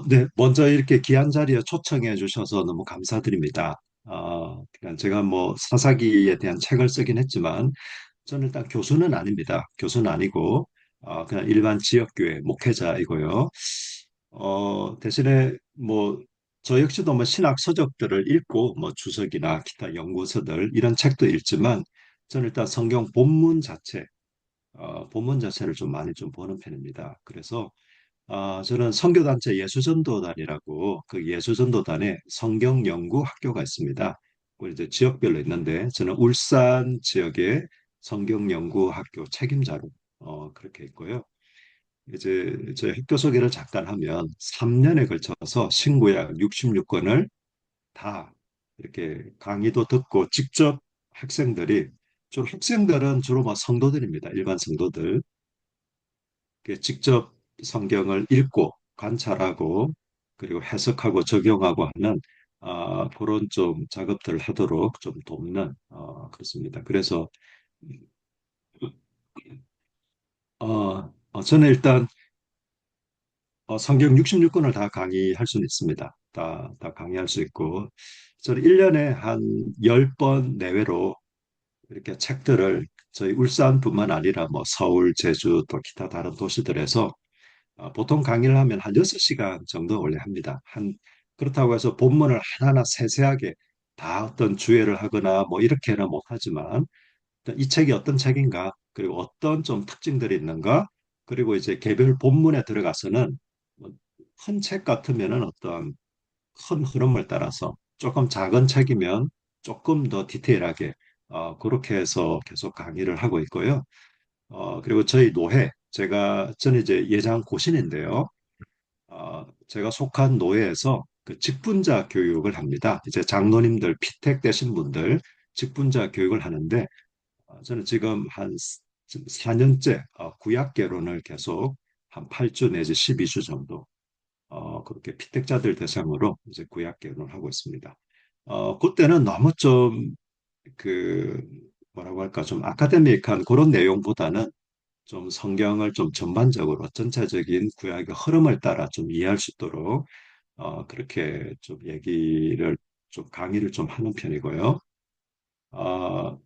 네. 먼저 이렇게 귀한 자리에 초청해 주셔서 너무 감사드립니다. 그냥 제가 뭐 사사기에 대한 책을 쓰긴 했지만, 저는 일단 교수는 아닙니다. 교수는 아니고, 그냥 일반 지역교회 목회자이고요. 대신에 뭐, 저 역시도 뭐 신학 서적들을 읽고, 뭐 주석이나 기타 연구서들, 이런 책도 읽지만, 저는 일단 성경 본문 자체를 좀 많이 좀 보는 편입니다. 그래서 저는 선교단체 예수전도단이라고 그 예수전도단에 성경 연구 학교가 있습니다. 그 이제 지역별로 있는데 저는 울산 지역의 성경 연구 학교 책임자로 그렇게 있고요. 이제 제 학교 소개를 잠깐 하면 3년에 걸쳐서 신구약 66권을 다 이렇게 강의도 듣고 직접 주로 학생들은 주로 뭐 성도들입니다. 일반 성도들. 직접 성경을 읽고 관찰하고 그리고 해석하고 적용하고 하는 그런 좀 작업들을 하도록 좀 돕는 그렇습니다. 그래서 저는 일단 성경 66권을 다 강의할 수는 있습니다. 다 강의할 수 있고 저는 1년에 한 10번 내외로 이렇게 책들을 저희 울산뿐만 아니라 뭐 서울, 제주 또 기타 다른 도시들에서 보통 강의를 하면 한 6시간 정도 원래 합니다. 그렇다고 해서 본문을 하나하나 세세하게 다 어떤 주해를 하거나 뭐 이렇게는 못하지만 일단 이 책이 어떤 책인가 그리고 어떤 좀 특징들이 있는가 그리고 이제 개별 본문에 들어가서는 큰 책 같으면은 어떤 큰 흐름을 따라서 조금 작은 책이면 조금 더 디테일하게 그렇게 해서 계속 강의를 하고 있고요. 그리고 저희 저는 이제 예장 고신인데요. 제가 속한 노예에서 그 직분자 교육을 합니다. 이제 장로님들 피택 되신 분들 직분자 교육을 하는데 저는 지금 한 4년째 구약 개론을 계속 한 8주 내지 12주 정도 그렇게 피택자들 대상으로 이제 구약 개론을 하고 있습니다. 그때는 너무 좀 그 뭐라고 할까 좀 아카데믹한 그런 내용보다는 좀 성경을 좀 전반적으로 전체적인 구약의 흐름을 따라 좀 이해할 수 있도록 그렇게 좀 좀 강의를 좀 하는 편이고요.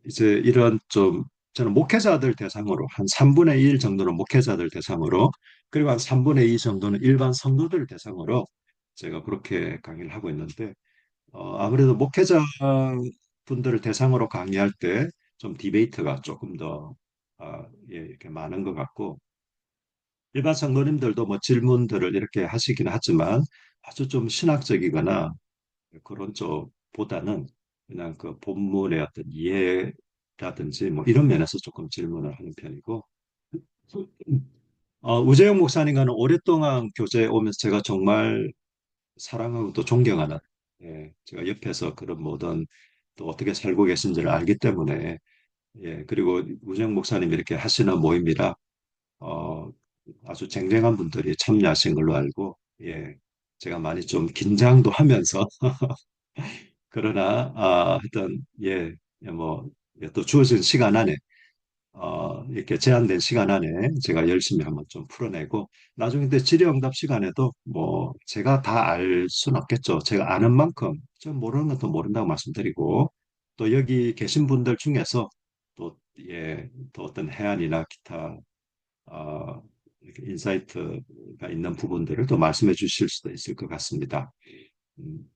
이제 이런 좀 저는 목회자들 대상으로 한 3분의 1 정도는 목회자들 대상으로 그리고 한 3분의 2 정도는 일반 성도들 대상으로 제가 그렇게 강의를 하고 있는데 아무래도 목회자 분들을 대상으로 강의할 때 좀 디베이트가 조금 더 예, 이렇게 많은 것 같고 일반 성도님들도 뭐 질문들을 이렇게 하시긴 하지만 아주 좀 신학적이거나 그런 쪽보다는 그냥 그 본문의 어떤 이해라든지 뭐 이런 면에서 조금 질문을 하는 편이고 우재용 목사님과는 오랫동안 교제에 오면서 제가 정말 사랑하고 또 존경하는 제가 옆에서 그런 모든 또 어떻게 살고 계신지를 알기 때문에 그리고 우재용 목사님 이렇게 하시는 모임이라 어, 아주 쟁쟁한 분들이 참여하신 걸로 알고, 제가 많이 좀 긴장도 하면서, 그러나, 하여튼, 뭐, 또 주어진 시간 안에, 이렇게 제한된 시간 안에 제가 열심히 한번 좀 풀어내고, 나중에 때 질의응답 시간에도 뭐, 제가 다 알 수는 없겠죠. 제가 아는 만큼, 좀 모르는 것도 모른다고 말씀드리고, 또 여기 계신 분들 중에서 또, 또 어떤 해안이나 기타 이렇게 인사이트가 있는 부분들을 또 말씀해 주실 수도 있을 것 같습니다. 음,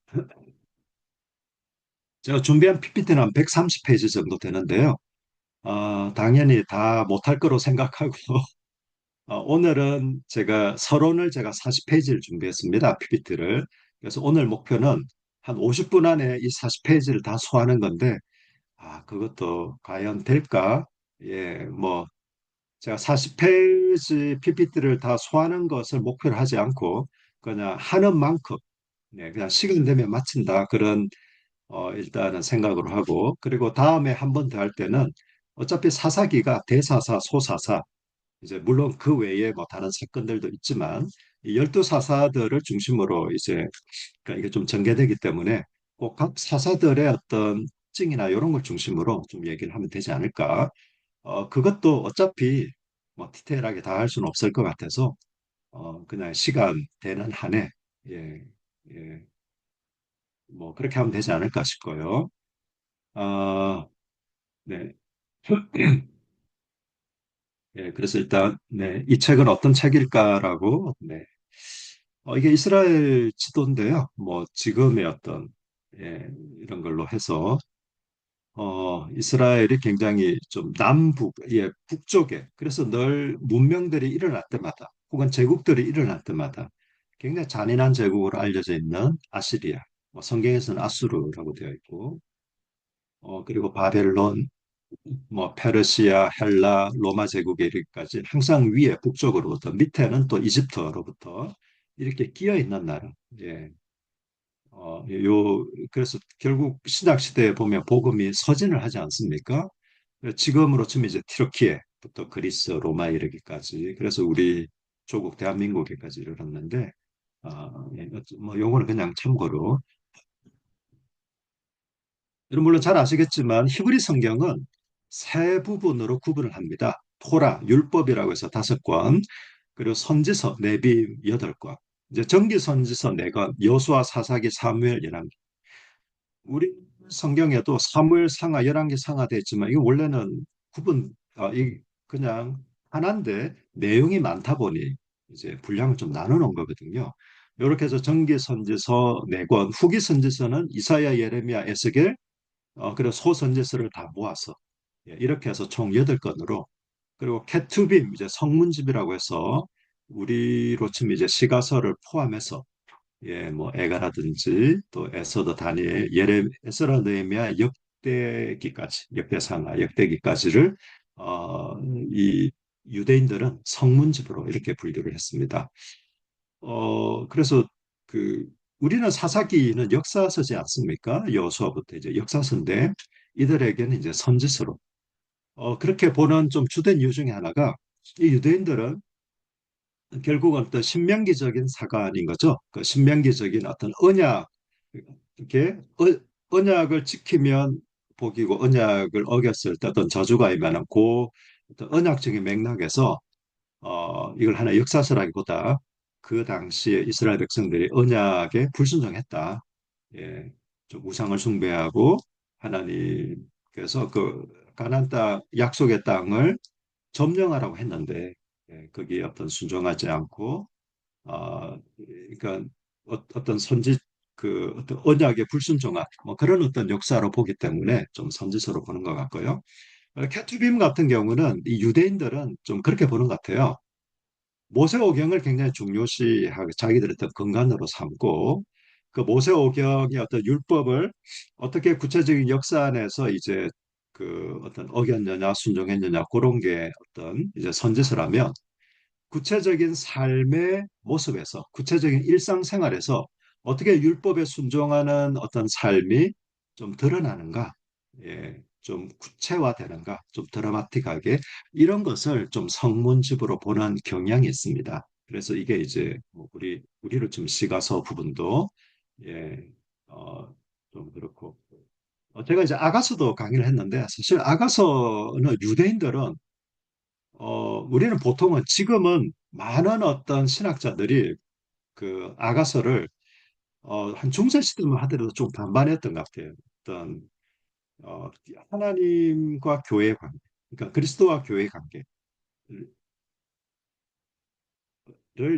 제가 준비한 PPT는 한 130페이지 정도 되는데요. 당연히 다 못할 거로 생각하고, 오늘은 제가 40페이지를 준비했습니다. PPT를. 그래서 오늘 목표는 한 50분 안에 이 40페이지를 다 소화하는 건데, 그것도 과연 될까? 뭐, 제가 40페이지 PPT를 다 소화하는 것을 목표로 하지 않고 그냥 하는 만큼 그냥 시간 되면 마친다 그런 일단은 생각으로 하고 그리고 다음에 한 번 더 할 때는 어차피 사사기가 대사사, 소사사 이제 물론 그 외에 뭐 다른 사건들도 있지만 이 12사사들을 중심으로 이제 그러니까 이게 좀 전개되기 때문에 꼭 각 사사들의 어떤 특징이나 이런 걸 중심으로 좀 얘기를 하면 되지 않을까 그것도 어차피 뭐 디테일하게 다 할 수는 없을 것 같아서 그냥 시간 되는 한에 예, 예, 뭐 그렇게 하면 되지 않을까 싶고요. 아, 네. 예, 그래서 일단 네, 이 책은 어떤 책일까라고 네. 이게 이스라엘 지도인데요. 뭐 지금의 어떤 예, 이런 걸로 해서 이스라엘이 굉장히 좀 남북, 예, 북쪽에 그래서 늘 문명들이 일어날 때마다 혹은 제국들이 일어날 때마다 굉장히 잔인한 제국으로 알려져 있는 아시리아, 뭐 성경에서는 아수르라고 되어 있고, 그리고 바벨론, 뭐 페르시아, 헬라, 로마 제국에 이르기까지 항상 위에 북쪽으로부터 밑에는 또 이집트로부터 이렇게 끼어 있는 나라. 예. 그래서 결국 신약 시대에 보면 복음이 서진을 하지 않습니까? 지금으로 치면 이제 튀르키예부터 그리스, 로마 이르기까지. 그래서 우리 조국 대한민국에까지 이르렀는데, 예, 뭐 요거는 그냥 참고로. 여러분 물론 잘 아시겠지만 히브리 성경은 세 부분으로 구분을 합니다. 토라, 율법이라고 해서 5권, 그리고 선지서, 내비 8권, 이제 정기 선지서 4권, 여수아, 사사기, 사무엘, 열왕기. 우리 성경에도 사무엘 상하, 열왕기 상하돼 있지만 이거 원래는 이 그냥 하나인데 내용이 많다 보니 이제 분량을 좀 나눠 놓은 거거든요. 이렇게 해서 정기 선지서 4권, 후기 선지서는 이사야, 예레미야, 에스겔, 그리고 소선지서를 다 모아서 예, 이렇게 해서 총 8권으로 그리고 케투빔 이제 성문집이라고 해서 우리로 치면 이제 시가서를 포함해서 예, 뭐 에가라든지 또 에서더 다니엘, 에스라 느헤미야 역대기까지 역대상하 역대기까지를 어, 이 유대인들은 성문집으로 이렇게 분류를 했습니다. 그래서 그 우리는 사사기는 역사서지 않습니까? 여호수아부터 이제 역사서인데 이들에게는 이제 선지서로 그렇게 보는 좀 주된 이유 중에 하나가 이 유대인들은 결국은 어떤 신명기적인 사관인 거죠. 그 신명기적인 어떤 언약, 이렇게 언약을 지키면 복이고 언약을 어겼을 때 어떤 저주가 임하는 그 어떤 언약적인 맥락에서 이걸 하나 역사서라기보다 그 당시에 이스라엘 백성들이 언약에 불순종했다. 예, 좀 우상을 숭배하고 하나님께서 그 가나안 땅 약속의 땅을 점령하라고 했는데 거기에 어떤 순종하지 않고 그러니까 어떤 선지 그 어떤 언약의 불순종한 뭐 그런 어떤 역사로 보기 때문에 좀 선지서로 보는 것 같고요. 캐투빔 같은 경우는 이 유대인들은 좀 그렇게 보는 것 같아요. 모세오경을 굉장히 중요시하고 자기들의 어떤 근간으로 삼고 그 모세오경의 어떤 율법을 어떻게 구체적인 역사 안에서 이제 그 어떤 어겼느냐 순종했느냐 그런 게 어떤 이제 선지서라면 구체적인 삶의 모습에서 구체적인 일상생활에서 어떻게 율법에 순종하는 어떤 삶이 좀 드러나는가, 예, 좀 구체화되는가, 좀 드라마틱하게 이런 것을 좀 성문집으로 보는 경향이 있습니다. 그래서 이게 이제 뭐 우리로 좀 시가서 부분도 예, 어, 좀 그렇고 제가 이제 아가서도 강의를 했는데 사실 아가서는 유대인들은 우리는 보통은 지금은 많은 어떤 신학자들이 그 아가서를 한 중세 시대만 하더라도 좀 반반했던 것 같아요. 어떤 어, 하나님과 교회의 관계, 그러니까 그리스도와 교회의 관계를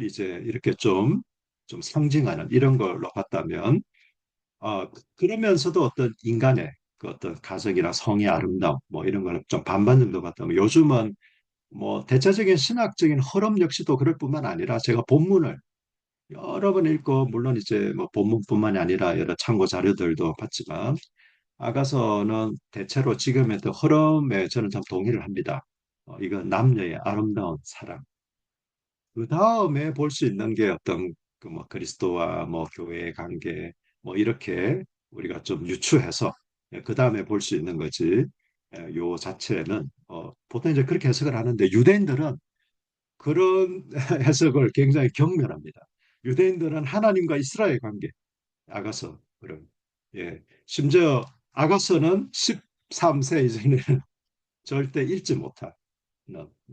이제 이렇게 좀 상징하는 이런 걸로 봤다면, 그러면서도 어떤 인간의 그 어떤 가정이나 성의 아름다움, 뭐 이런 걸 좀 반반 정도 봤다면 요즘은 뭐 대체적인 신학적인 흐름 역시도 그럴 뿐만 아니라 제가 본문을 여러 번 읽고 물론 이제 뭐 본문뿐만이 아니라 여러 참고 자료들도 봤지만 아가서는 대체로 지금의 또 흐름에 저는 참 동의를 합니다. 이건 남녀의 아름다운 사랑. 그 다음에 볼 수 있는 게 어떤 그 뭐 그리스도와 뭐 교회의 관계 뭐 이렇게 우리가 좀 유추해서 그 다음에 볼 수 있는 거지. 요 자체는 보통 이제 그렇게 해석을 하는데 유대인들은 그런 해석을 굉장히 경멸합니다. 유대인들은 하나님과 이스라엘 관계, 아가서 그런 심지어 아가서는 13세 이전에는 절대 읽지 못하는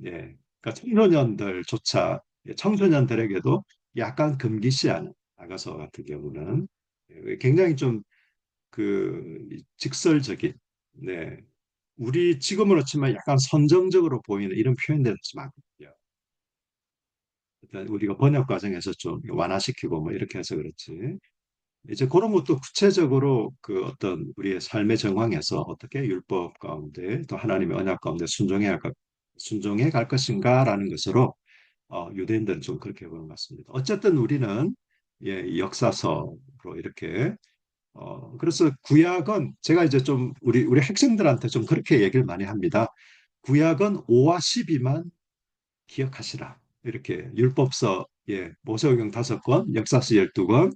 예, 그러니까 청소년들조차 청소년들에게도 약간 금기시하는 아가서 같은 경우는 굉장히 좀 그 직설적인, 네, 우리 지금으로 치면 약간 선정적으로 보이는 이런 표현들이 많거든요. 일단 우리가 번역 과정에서 좀 완화시키고 뭐 이렇게 해서 그렇지. 이제 그런 것도 구체적으로 그 어떤 우리의 삶의 정황에서 어떻게 율법 가운데 또 하나님의 언약 가운데 순종해 갈 것인가라는 것으로 유대인들은 좀 그렇게 보는 것 같습니다. 어쨌든 우리는 이 역사서로 이렇게 그래서 구약은 제가 이제 좀 우리 학생들한테 좀 그렇게 얘기를 많이 합니다. 구약은 5와 12만 기억하시라. 이렇게 율법서, 모세오경 5권, 역사서 12권,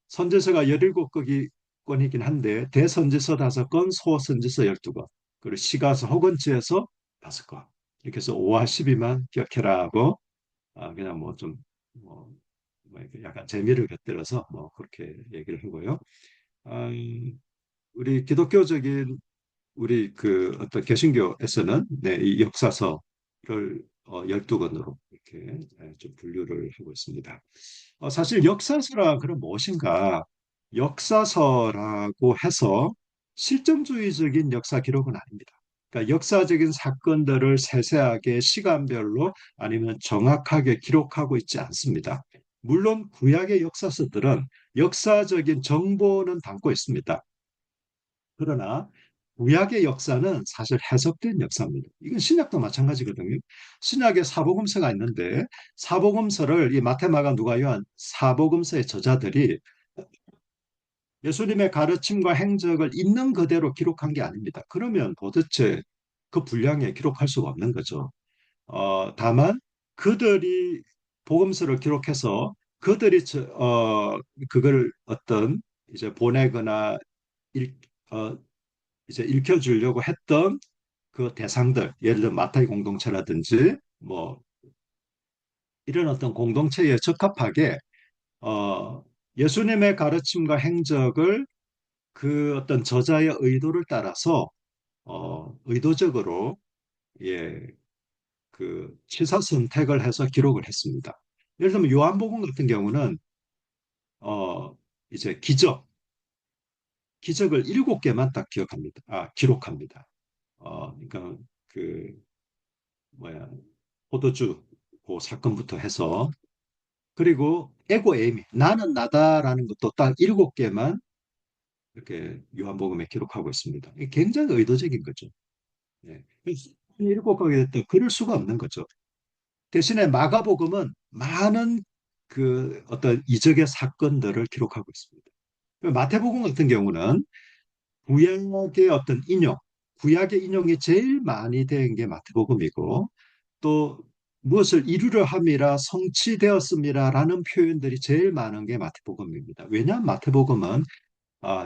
선지서가 17권이긴 한데 대선지서 5권, 소선지서 12권, 그리고 시가서 허건지에서 5권. 이렇게 해서 5와 12만 기억해라 하고 그냥 뭐 좀 뭐, 뭐 이렇게 약간 재미를 곁들여서 뭐 그렇게 얘기를 하고요. 우리 기독교적인 우리 그 어떤 개신교에서는 이 역사서를 12권으로 이렇게 좀 분류를 하고 있습니다. 사실 역사서라 그럼 무엇인가? 역사서라고 해서 실정주의적인 역사 기록은 아닙니다. 그러니까 역사적인 사건들을 세세하게 시간별로 아니면 정확하게 기록하고 있지 않습니다. 물론 구약의 역사서들은 역사적인 정보는 담고 있습니다. 그러나 구약의 역사는 사실 해석된 역사입니다. 이건 신약도 마찬가지거든요. 신약에 사복음서가 있는데 사복음서를 이 마태, 마가, 누가, 요한 사복음서의 저자들이 예수님의 가르침과 행적을 있는 그대로 기록한 게 아닙니다. 그러면 도대체 그 분량에 기록할 수가 없는 거죠. 다만 그들이 복음서를 기록해서 그들이 그걸 어떤 이제 보내거나 일, 어, 이제 읽혀주려고 했던 그 대상들, 예를 들어 마타이 공동체라든지 뭐 이런 어떤 공동체에 적합하게 어, 예수님의 가르침과 행적을 그 어떤 저자의 의도를 따라서 의도적으로 예, 그 시사 선택을 해서 기록을 했습니다. 예를 들면 요한복음 같은 경우는 어, 이제 기적을 7개만 딱 기록합니다. 그러니까 그 뭐야 포도주 그 사건부터 해서 그리고 에고 에이미 나는 나다라는 것도 딱 7개만 이렇게 요한복음에 기록하고 있습니다. 이게 굉장히 의도적인 거죠. 예. 7개가 됐다 그럴 수가 없는 거죠. 대신에 마가복음은 많은 그 어떤 이적의 사건들을 기록하고 있습니다. 마태복음 같은 경우는 구약의 어떤 인용, 구약의 인용이 제일 많이 된 게 마태복음이고 또 무엇을 이루려 함이라 성취되었음이라라는 표현들이 제일 많은 게 마태복음입니다. 왜냐하면 마태복음은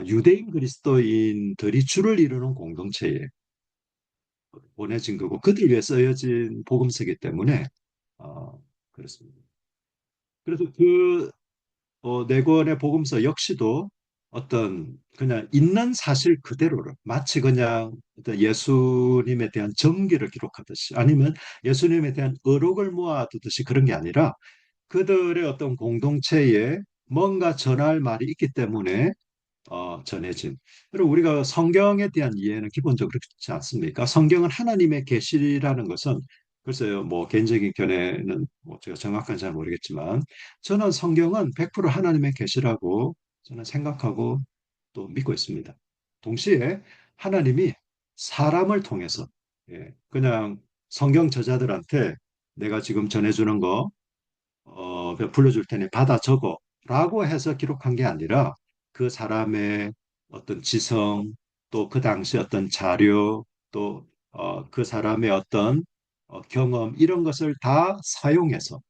유대인 그리스도인들이 주를 이루는 공동체에 보내진 거고 그들 위해 쓰여진 복음서이기 때문에 그렇습니다. 그래서 그 네 권의 복음서 역시도 어떤 그냥 있는 사실 그대로를 마치 그냥 어떤 예수님에 대한 정기를 기록하듯이 아니면 예수님에 대한 의록을 모아두듯이 그런 게 아니라 그들의 어떤 공동체에 뭔가 전할 말이 있기 때문에 전해진. 그리고 우리가 성경에 대한 이해는 기본적으로 그렇지 않습니까? 성경은 하나님의 계시라는 것은 글쎄요, 뭐 개인적인 견해는 뭐 제가 정확한 잘 모르겠지만 저는 성경은 100% 하나님의 계시라고 저는 생각하고 또 믿고 있습니다. 동시에 하나님이 사람을 통해서 그냥 성경 저자들한테 내가 지금 전해주는 거 불러줄 테니 받아 적어 라고 해서 기록한 게 아니라 그 사람의 어떤 지성 또 그 당시 어떤 자료 또 그 사람의 어떤 경험 이런 것을 다 사용해서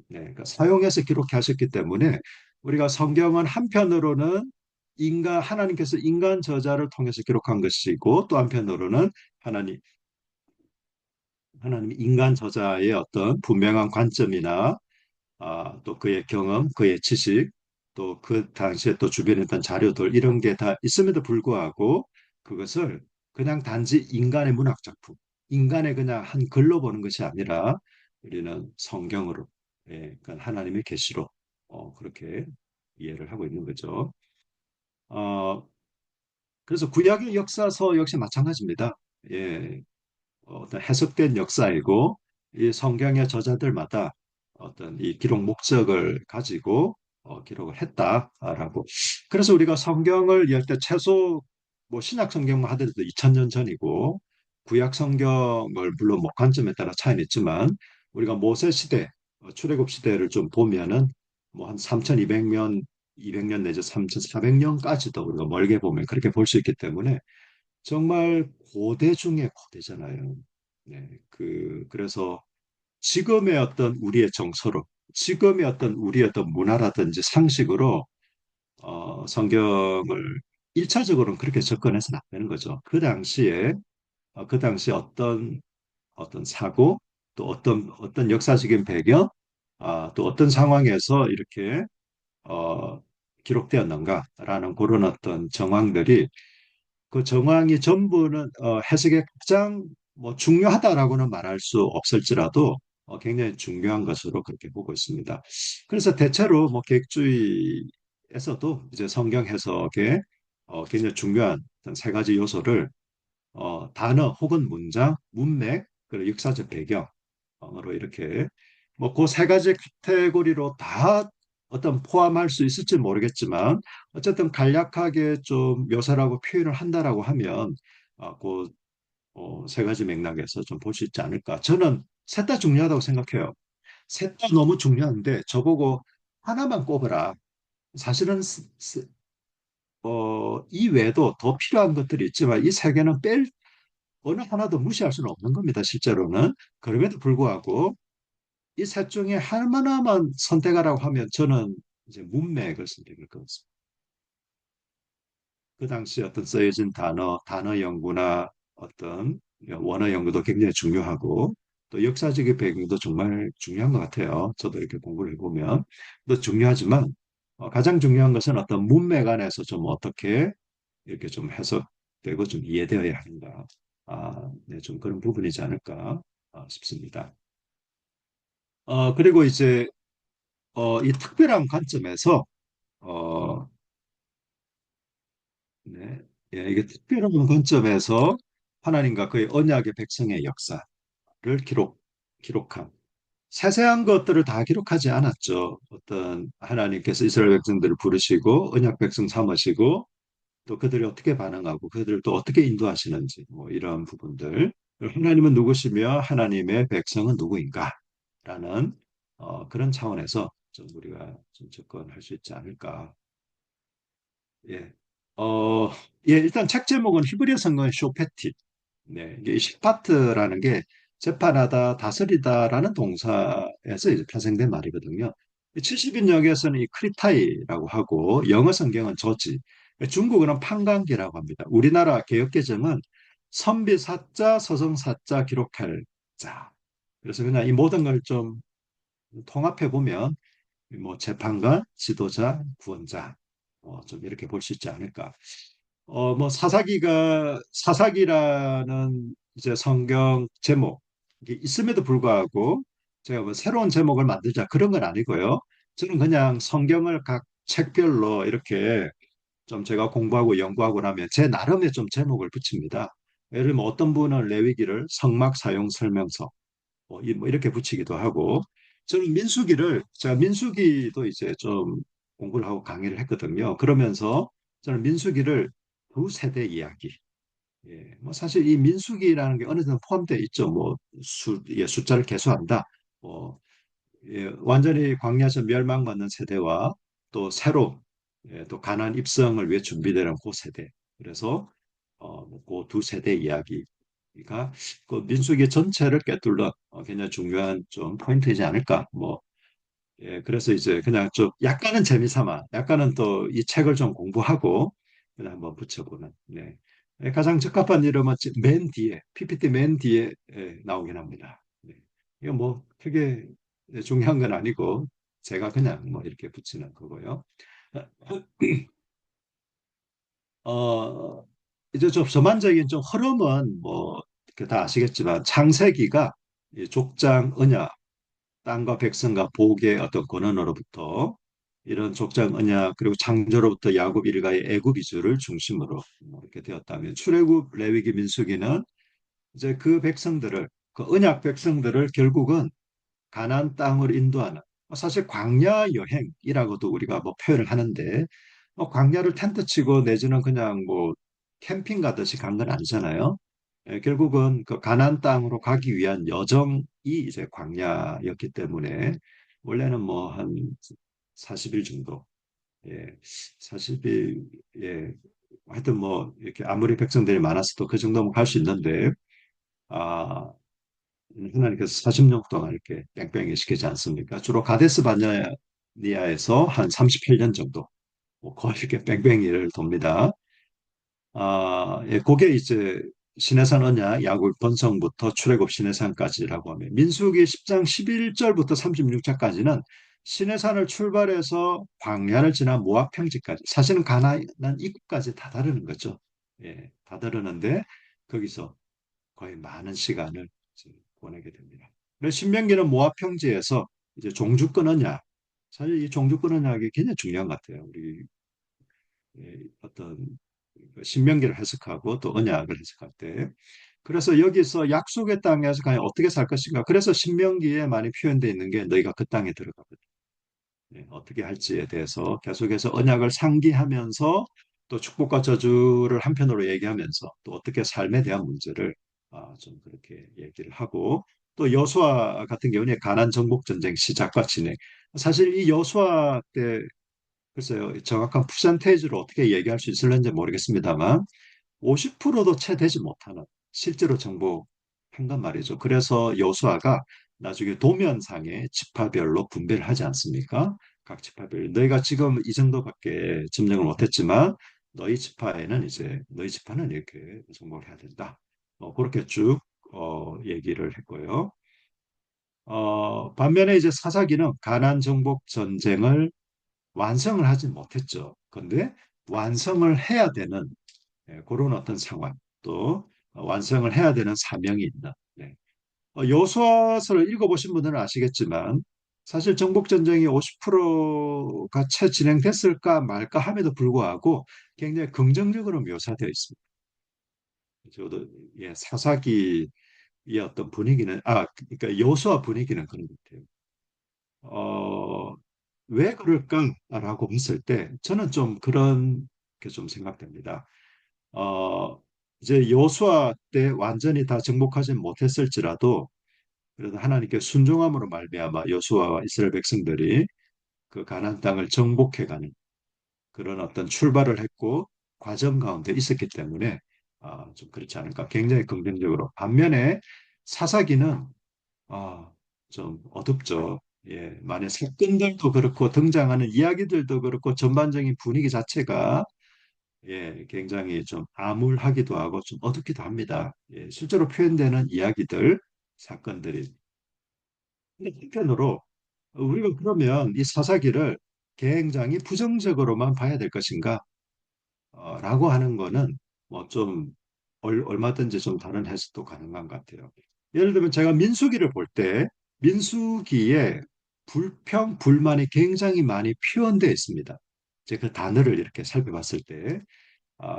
그러니까 사용해서 기록하셨기 때문에 우리가 성경은 한편으로는 하나님께서 인간 저자를 통해서 기록한 것이고 또 한편으로는 하나님 하나님 인간 저자의 어떤 분명한 관점이나 또 그의 경험, 그의 지식, 또 그 당시에 또 주변에 있던 자료들 이런 게 다 있음에도 불구하고 그것을 그냥 단지 인간의 문학 작품, 인간의 그냥 한 글로 보는 것이 아니라 우리는 성경으로 예, 그러니까 하나님의 계시로 그렇게 이해를 하고 있는 거죠. 어, 그래서 구약의 역사서 역시 마찬가지입니다. 예, 어떤 해석된 역사이고 이 성경의 저자들마다 어떤 이 기록 목적을 가지고 기록을 했다라고. 그래서 우리가 성경을 열 때 최소 뭐 신약 성경만 하더라도 2000년 전이고 구약 성경을 물론 뭐 관점에 따라 차이는 있지만 우리가 모세 시대 출애굽 시대를 좀 보면은 뭐 한 3200년 200년 내지 3400년까지도 우리가 멀게 보면 그렇게 볼 수 있기 때문에 정말 고대 중에 고대잖아요. 네, 그래서 지금의 어떤 우리의 정서로, 지금의 어떤 우리의 어떤 문화라든지 상식으로 성경을 일차적으로는 그렇게 접근해서는 안 되는 거죠. 그 당시에 어떤 사고, 또 어떤 역사적인 배경, 또 어떤 상황에서 이렇게 어, 기록되었는가라는 그런 어떤 정황들이 그 정황이 전부는 해석에 가장 뭐 중요하다라고는 말할 수 없을지라도 굉장히 중요한 것으로 그렇게 보고 있습니다. 그래서 대체로 뭐 계획주의에서도 이제 성경 해석에 굉장히 중요한 어떤 세 가지 요소를 단어 혹은 문장, 문맥, 그리고 역사적 배경으로 이렇게 뭐 그 세 가지 카테고리로 다 어떤 포함할 수 있을지 모르겠지만 어쨌든 간략하게 좀 묘사라고 표현을 한다라고 하면 그세 가지 맥락에서 좀 볼 수 있지 않을까. 저는 셋 다 중요하다고 생각해요. 셋 다 너무 중요한데 저보고 하나만 꼽으라. 사실은 이 외에도 더 필요한 것들이 있지만 이 세 개는 뺄 어느 하나도 무시할 수는 없는 겁니다, 실제로는. 그럼에도 불구하고 이 셋 중에 하나만 선택하라고 하면 저는 이제 문맥을 선택할 것 같습니다. 그 당시 어떤 쓰여진 단어 연구나 어떤 원어 연구도 굉장히 중요하고 또 역사적인 배경도 정말 중요한 것 같아요. 저도 이렇게 공부를 해보면. 또 중요하지만 가장 중요한 것은 어떤 문맥 안에서 좀 어떻게 이렇게 좀 해석되고 좀 이해되어야 하는가. 네, 좀 그런 부분이지 않을까 싶습니다. 그리고 이제 이 특별한 관점에서 어, 네, 예, 이게 특별한 관점에서 하나님과 그의 언약의 백성의 역사를 기록한 세세한 것들을 다 기록하지 않았죠. 어떤 하나님께서 이스라엘 백성들을 부르시고 언약 백성 삼으시고 또 그들이 어떻게 반응하고 그들을 또 어떻게 인도하시는지 뭐 이런 부분들 하나님은 누구시며 하나님의 백성은 누구인가 라는 그런 차원에서 좀 우리가 좀 접근할 수 있지 않을까. 예. 어, 예, 일단 책 제목은 히브리어 성경 쇼페티. 네, 이게 시파트라는 게 재판하다, 다스리다라는 동사에서 이제派생된 말이거든요. 70인역에서는 이 크리타이라고 하고 영어 성경은 저지, 중국어는 판관기라고 합니다. 우리나라 개역개정은 선비사자, 서성사자, 기록할 자. 그래서 그냥 이 모든 걸 좀 통합해 보면 뭐 재판관, 지도자, 구원자, 좀 이렇게 볼 수 있지 않을까. 뭐 사사기라는 이제 성경 제목이 있음에도 불구하고 제가 뭐 새로운 제목을 만들자 그런 건 아니고요. 저는 그냥 성경을 각 책별로 이렇게 좀 제가 공부하고 연구하고 나면 제 나름의 좀 제목을 붙입니다. 예를 들면 어떤 분은 레위기를 성막 사용 설명서 뭐 이렇게 붙이기도 하고 저는 제가 민수기도 이제 좀 공부를 하고 강의를 했거든요. 그러면서 저는 민수기를 두 세대 이야기. 예, 뭐 사실 이 민수기라는 게 어느 정도 포함되어 있죠. 뭐 숫자를 계수한다. 뭐 예, 완전히 광야에서 멸망받는 세대와 또 새로 또 가나안 입성을 위해 준비되는 그 세대. 그래서 그 두 세대 이야기가 그 민수기 전체를 꿰뚫는 굉장히 중요한 좀 포인트이지 않을까. 뭐 예, 그래서 이제 그냥 좀 약간은 재미삼아, 약간은 또 이 책을 좀 공부하고 그냥 한번 붙여보는. 네. 예, 가장 적합한 이름은 맨 뒤에, PPT 맨 뒤에 나오긴 합니다. 네. 이거 뭐 크게 중요한 건 아니고 제가 그냥 뭐 이렇게 붙이는 거고요. 어, 이제 좀 전반적인 좀 흐름은 뭐 이렇게 다 아시겠지만 창세기가 이 족장 언약 땅과 백성과 복의 어떤 권한으로부터 이런 족장 언약 그리고 창조로부터 야곱 일가의 애굽 이주를 중심으로 뭐 이렇게 되었다면 출애굽 레위기 민수기는 이제 그 백성들을 그 언약 백성들을 결국은 가나안 땅을 인도하는 사실 광야 여행이라고도 우리가 뭐 표현을 하는데 광야를 텐트 치고 내지는 그냥 뭐 캠핑 가듯이 간 건 아니잖아요. 결국은 그 가나안 땅으로 가기 위한 여정이 이제 광야였기 때문에 원래는 뭐 한 40일 정도, 예, 40일, 예, 하여튼 뭐 이렇게 아무리 백성들이 많았어도 그 정도면 갈 수 있는데 아 하나님께서 40년 동안 이렇게 뺑뺑이 시키지 않습니까? 주로 가데스 바네아에서 한 38년 정도 뭐 거의 이렇게 뺑뺑이를 돕니다. 예, 그게 이제 시내산 언약 야곱 번성부터 출애굽 시내산까지라고 하면 민수기 10장 11절부터 36절까지는 시내산을 출발해서 광야를 지나 모압 평지까지 사실은 가나안 입구까지 다 다르는 거죠. 예, 다 다르는데 거기서 거의 많은 시간을 이제 보내게 됩니다. 그래서 신명기는 모압 평지에서 이제 종주권 언약 사실 이 종주권 언약이 굉장히 중요한 것 같아요. 우리 어떤 신명기를 해석하고 또 언약을 해석할 때. 그래서 여기서 약속의 땅에서 과연 어떻게 살 것인가. 그래서 신명기에 많이 표현되어 있는 게 너희가 그 땅에 들어가거든. 어떻게 할지에 대해서 계속해서 언약을 상기하면서 또 축복과 저주를 한편으로 얘기하면서 또 어떻게 삶에 대한 문제를 좀 그렇게 얘기를 하고 또 여수아 같은 경우는 가나안 정복 전쟁 시작과 진행. 사실 이 여수아 때 글쎄요 정확한 퍼센테이지로 어떻게 얘기할 수 있을는지 모르겠습니다만 50%도 채 되지 못하는 실제로 정복한단 말이죠. 그래서 여수아가 나중에 도면상에 지파별로 분배를 하지 않습니까? 각 지파별. 너희가 지금 이 정도밖에 점령을 못했지만 너희 지파에는 이제 너희 지파는 이렇게 정복을 해야 된다. 그렇게 쭉 얘기를 했고요. 반면에 이제 사사기는 가나안 정복 전쟁을 완성을 하지 못했죠. 그런데 완성을 해야 되는 그런 어떤 상황 또 완성을 해야 되는 사명이 있는 네. 여호수아서를 읽어보신 분들은 아시겠지만 사실 정복 전쟁이 50%가 채 진행됐을까 말까 함에도 불구하고 굉장히 긍정적으로 묘사되어 있습니다. 저도 예, 사사기의 어떤 분위기는 그러니까 여호수아 분위기는 그런 것 같아요. 어, 왜 그럴까라고 했을 때 저는 좀 그런 게 좀 생각됩니다. 어, 이제 여호수아 때 완전히 다 정복하지 못했을지라도 그래도 하나님께 순종함으로 말미암아 여호수아와 이스라엘 백성들이 그 가나안 땅을 정복해가는 그런 어떤 출발을 했고 과정 가운데 있었기 때문에 좀 그렇지 않을까 굉장히 긍정적으로 반면에 사사기는 아, 좀 어둡죠. 예, 만약 사건들도 그렇고 등장하는 이야기들도 그렇고 전반적인 분위기 자체가 예, 굉장히 좀 암울하기도 하고 좀 어둡기도 합니다. 예, 실제로 표현되는 이야기들, 사건들이. 근데 한편으로 우리가 그러면 이 사사기를 굉장히 부정적으로만 봐야 될 것인가? 라고 하는 거는 뭐 좀 얼마든지 좀 다른 해석도 가능한 것 같아요. 예를 들면 제가 민수기를 볼 때 민수기에 불평, 불만이 굉장히 많이 표현되어 있습니다. 제가 그 단어를 이렇게 살펴봤을 때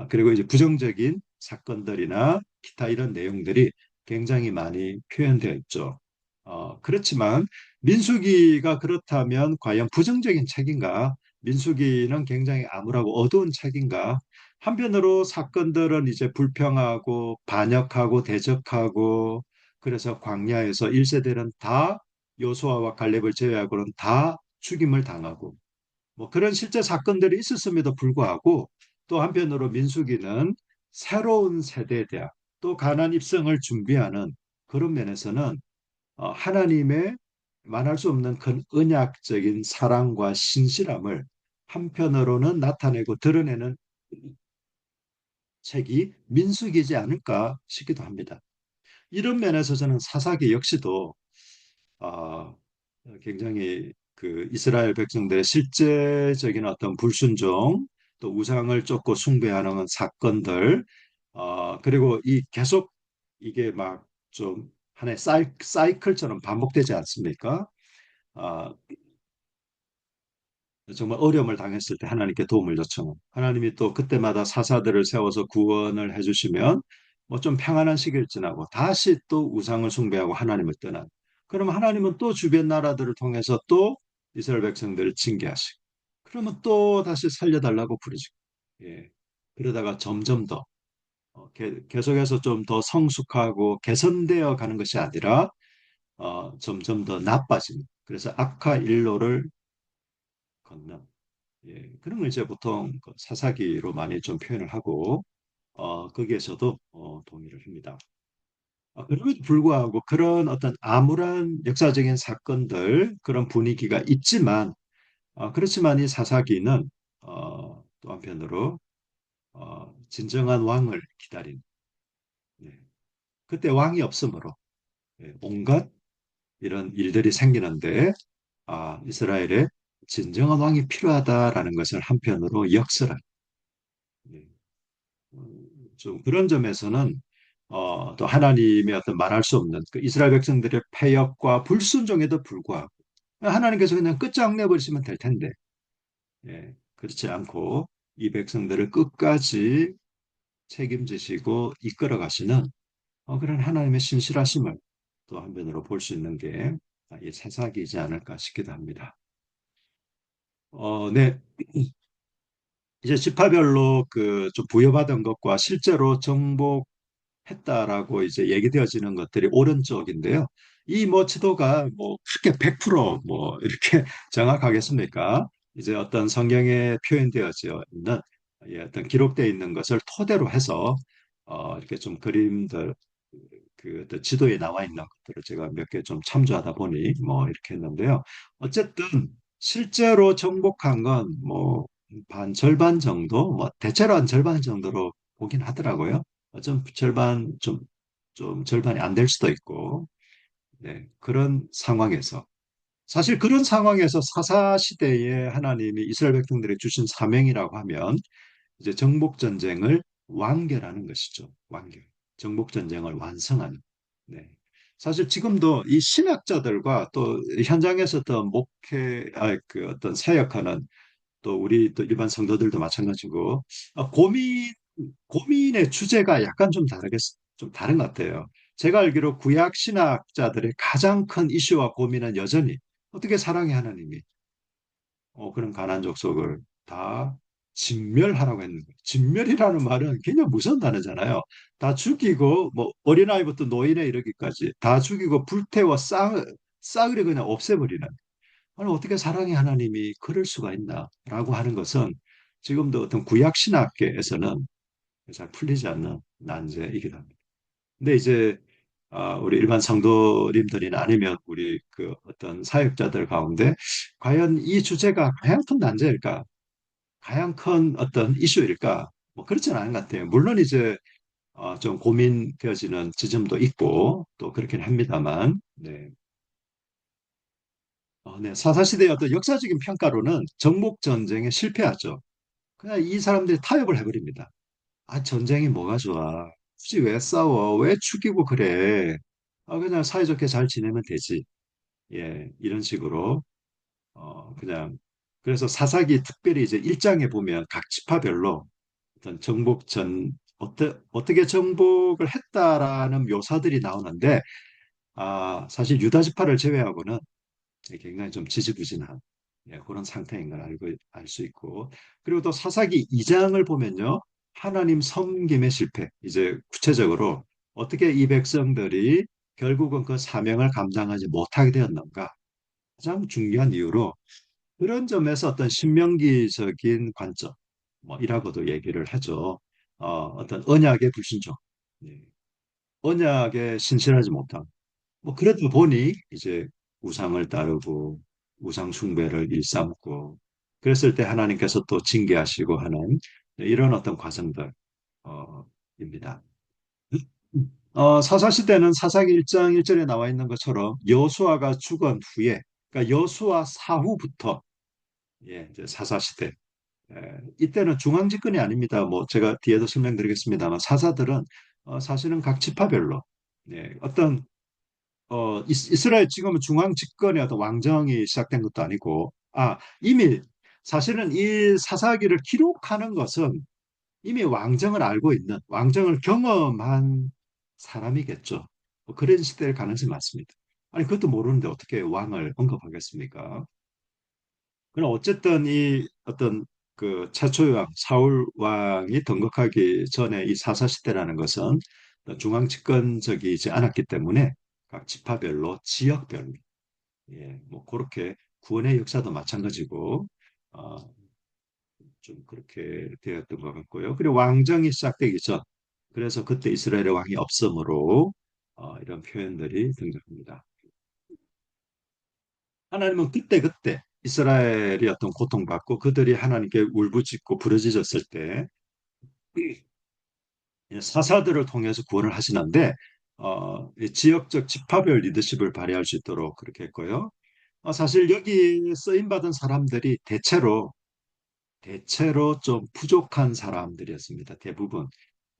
그리고 이제 부정적인 사건들이나 기타 이런 내용들이 굉장히 많이 표현되어 있죠. 그렇지만 민수기가 그렇다면 과연 부정적인 책인가? 민수기는 굉장히 암울하고 어두운 책인가? 한편으로 사건들은 이제 불평하고 반역하고 대적하고 그래서 광야에서 1세대는 다 요수아와 갈렙을 제외하고는 다 죽임을 당하고 뭐 그런 실제 사건들이 있었음에도 불구하고 또 한편으로 민수기는 새로운 세대에 대한 또 가나안 입성을 준비하는 그런 면에서는 하나님의 말할 수 없는 큰 언약적인 사랑과 신실함을 한편으로는 나타내고 드러내는 책이 민수기지 않을까 싶기도 합니다. 이런 면에서 저는 사사기 역시도 아, 굉장히 그 이스라엘 백성들의 실제적인 어떤 불순종, 또 우상을 쫓고 숭배하는 사건들, 그리고 이 계속 이게 막 좀 하나의 사이클처럼 반복되지 않습니까? 아, 정말 어려움을 당했을 때 하나님께 도움을 요청하고 하나님이 또 그때마다 사사들을 세워서 구원을 해주시면 뭐 좀 평안한 시기를 지나고 다시 또 우상을 숭배하고 하나님을 떠난 그러면 하나님은 또 주변 나라들을 통해서 또 이스라엘 백성들을 징계하시고 그러면 또 다시 살려달라고 부르시고 예. 그러다가 점점 더 계속해서 좀 더 성숙하고 개선되어 가는 것이 아니라 점점 더 나빠지는 그래서 악화 일로를 걷는 그런 걸 이제 보통 그 사사기로 많이 좀 표현을 하고 거기에서도 동의를 합니다. 그럼에도 불구하고 그런 어떤 암울한 역사적인 사건들 그런 분위기가 있지만 그렇지만 이 사사기는 또 한편으로 진정한 왕을 기다린 예, 그때 왕이 없으므로 온갖 이런 일들이 생기는데 이스라엘에 진정한 왕이 필요하다라는 것을 한편으로 역설한 예, 좀 그런 점에서는 또 하나님의 어떤 말할 수 없는 그 이스라엘 백성들의 패역과 불순종에도 불구하고 하나님께서 그냥 끝장내버리시면 될 텐데 그렇지 않고 이 백성들을 끝까지 책임지시고 이끌어 가시는 그런 하나님의 신실하심을 또 한편으로 볼 수 있는 게 이 사사기이지 않을까 싶기도 합니다. 네. 이제 지파별로 그 좀 부여받은 것과 실제로 정복했다라고 이제 얘기되어지는 것들이 오른쪽인데요. 이 뭐 지도가 뭐 그렇게 100%뭐 이렇게 정확하겠습니까? 이제 어떤 성경에 표현되어져 있는 어떤 기록되어 있는 것을 토대로 해서 이렇게 좀 그림들 그 어떤 지도에 나와 있는 것들을 제가 몇 개 좀 참조하다 보니 뭐 이렇게 했는데요. 어쨌든 실제로 정복한 건 뭐 반 절반 정도, 뭐 대체로 한 절반 정도로 보긴 하더라고요. 좀 절반 좀 절반이 안 될 수도 있고, 네, 그런 상황에서 사실 그런 상황에서 사사 시대에 하나님이 이스라엘 백성들에게 주신 사명이라고 하면 이제 정복 전쟁을 완결하는 것이죠. 완결. 정복 전쟁을 완성하는. 네. 사실 지금도 이 신학자들과 또 현장에서 어떤 그 어떤 사역하는 또 우리 또 일반 성도들도 마찬가지고 고민의 주제가 약간 좀 다른 것 같아요. 제가 알기로 구약 신학자들의 가장 큰 이슈와 고민은 여전히 어떻게 사랑의 하나님이 그런 가난 족속을 다 진멸하라고 했는 거예요. 진멸이라는 말은 굉장히 무서운 단어잖아요. 다 죽이고 뭐 어린아이부터 노인에 이르기까지 다 죽이고 불태워 싹으로 그냥 없애버리는. 아니, 어떻게 사랑의 하나님이 그럴 수가 있나라고 하는 것은 지금도 어떤 구약 신학계에서는 잘 풀리지 않는 난제이기도 합니다. 근데 이제 우리 일반 성도님들이나 아니면 우리 그 어떤 사역자들 가운데 과연 이 주제가 가장 큰 난제일까? 가장 큰 어떤 이슈일까? 뭐 그렇지는 않은 것 같아요. 물론 이제 좀 고민되어지는 지점도 있고 또 그렇긴 합니다만, 네. 네. 사사시대의 어떤 역사적인 평가로는 정복 전쟁에 실패하죠. 그냥 이 사람들이 타협을 해버립니다. 전쟁이 뭐가 좋아? 굳이 왜 싸워? 왜 죽이고 그래? 그냥 사이좋게 잘 지내면 되지. 이런 식으로 그냥 그래서 사사기 특별히 이제 일장에 보면 각 지파별로 어떤 어떻게 정복을 했다라는 묘사들이 나오는데 사실 유다 지파를 제외하고는 굉장히 좀 지지부진한 그런 상태인 걸 알 수 있고 그리고 또 사사기 2장을 보면요 하나님 섬김의 실패 이제 구체적으로 어떻게 이 백성들이 결국은 그 사명을 감당하지 못하게 되었는가 가장 중요한 이유로 그런 점에서 어떤 신명기적인 관점 뭐 이라고도 얘기를 하죠. 어떤 언약의 불신종, 예, 언약에 신실하지 못함. 뭐 그러다 보니 이제 우상을 따르고 우상 숭배를 일삼고 그랬을 때 하나님께서 또 징계하시고 하는 이런 어떤 과정들 입니다. 사사시대는 사사기 1장 1절에 나와 있는 것처럼 여수아가 죽은 후에 그러니까 여수아 사후부터 이제 사사시대 이때는 중앙 집권이 아닙니다. 뭐 제가 뒤에도 설명드리겠습니다만 사사들은 사실은 각 지파별로 어떤 이스라엘 지금은 중앙 집권의 어떤 왕정이 시작된 것도 아니고, 이미 사실은 이 사사기를 기록하는 것은 이미 왕정을 알고 있는, 왕정을 경험한 사람이겠죠. 뭐 그런 시대일 가능성이 많습니다. 아니, 그것도 모르는데 어떻게 왕을 언급하겠습니까? 그럼 어쨌든 이 어떤 그 최초의 왕, 사울 왕이 등극하기 전에 이 사사 시대라는 것은 중앙 집권적이지 않았기 때문에 각 지파별로 지역별로 뭐 그렇게 구원의 역사도 마찬가지고 어, 좀 그렇게 되었던 것 같고요. 그리고 왕정이 시작되기 전 그래서 그때 이스라엘의 왕이 없으므로 이런 표현들이 등장합니다. 하나님은 그때그때 이스라엘이 어떤 고통받고 그들이 하나님께 울부짖고 부르짖었을 때 사사들을 통해서 구원을 하시는데 이 지역적 지파별 리더십을 발휘할 수 있도록 그렇게 했고요. 사실 여기 쓰임받은 사람들이 대체로 좀 부족한 사람들이었습니다. 대부분.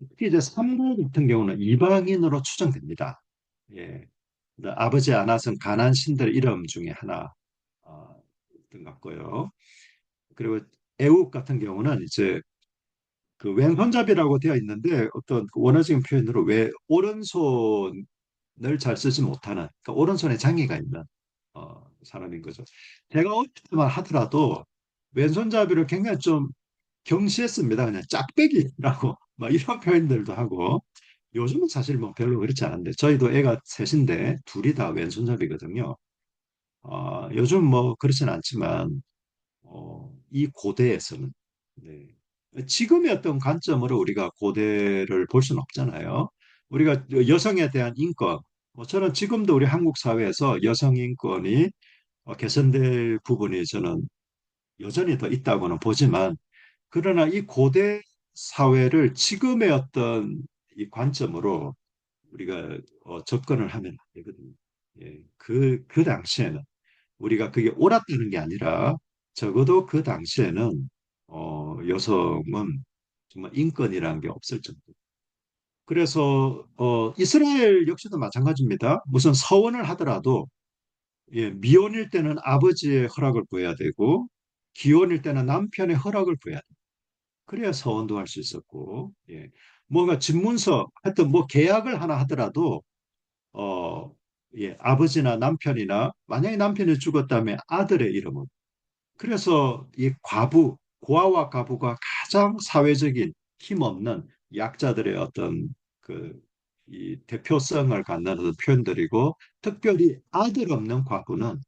특히 이제 사무 같은 경우는 이방인으로 추정됩니다. 예. 아버지 아낫은 가나안 신들 이름 중에 하나 것 같고요. 그리고 애국 같은 경우는 이제 그 왼손잡이라고 되어 있는데 어떤 그 원어적인 표현으로 왜 오른손을 잘 쓰지 못하는 그러니까 오른손에 장애가 있는 사람인 거죠. 제가 어릴 때만 하더라도 왼손잡이를 굉장히 좀 경시했습니다. 그냥 짝배기라고 막 이런 표현들도 하고 요즘은 사실 뭐 별로 그렇지 않은데 저희도 애가 셋인데 둘이 다 왼손잡이거든요. 요즘 뭐 그렇진 않지만 이 고대에서는 네. 지금의 어떤 관점으로 우리가 고대를 볼 수는 없잖아요. 우리가 여성에 대한 인권, 저는 지금도 우리 한국 사회에서 여성 인권이 개선될 부분이 저는 여전히 더 있다고는 보지만, 그러나 이 고대 사회를 지금의 어떤 이 관점으로 우리가 접근을 하면 안 되거든요. 예, 그 당시에는 우리가 그게 옳았다는 게 아니라 적어도 그 당시에는 여성은 정말 인권이라는 게 없을 정도. 그래서 이스라엘 역시도 마찬가지입니다. 무슨 서원을 하더라도 미혼일 때는 아버지의 허락을 구해야 되고 기혼일 때는 남편의 허락을 구해야 돼요. 그래야 서원도 할 수 있었고, 뭔가 집문서 하여튼 뭐 계약을 하나 하더라도 어, 아버지나 남편이나 만약에 남편이 죽었다면 아들의 이름은 그래서 이 고아와 과부가 가장 사회적인 힘없는 약자들의 어떤 그 이 대표성을 갖는 어떤 표현들이고 특별히 아들 없는 과부는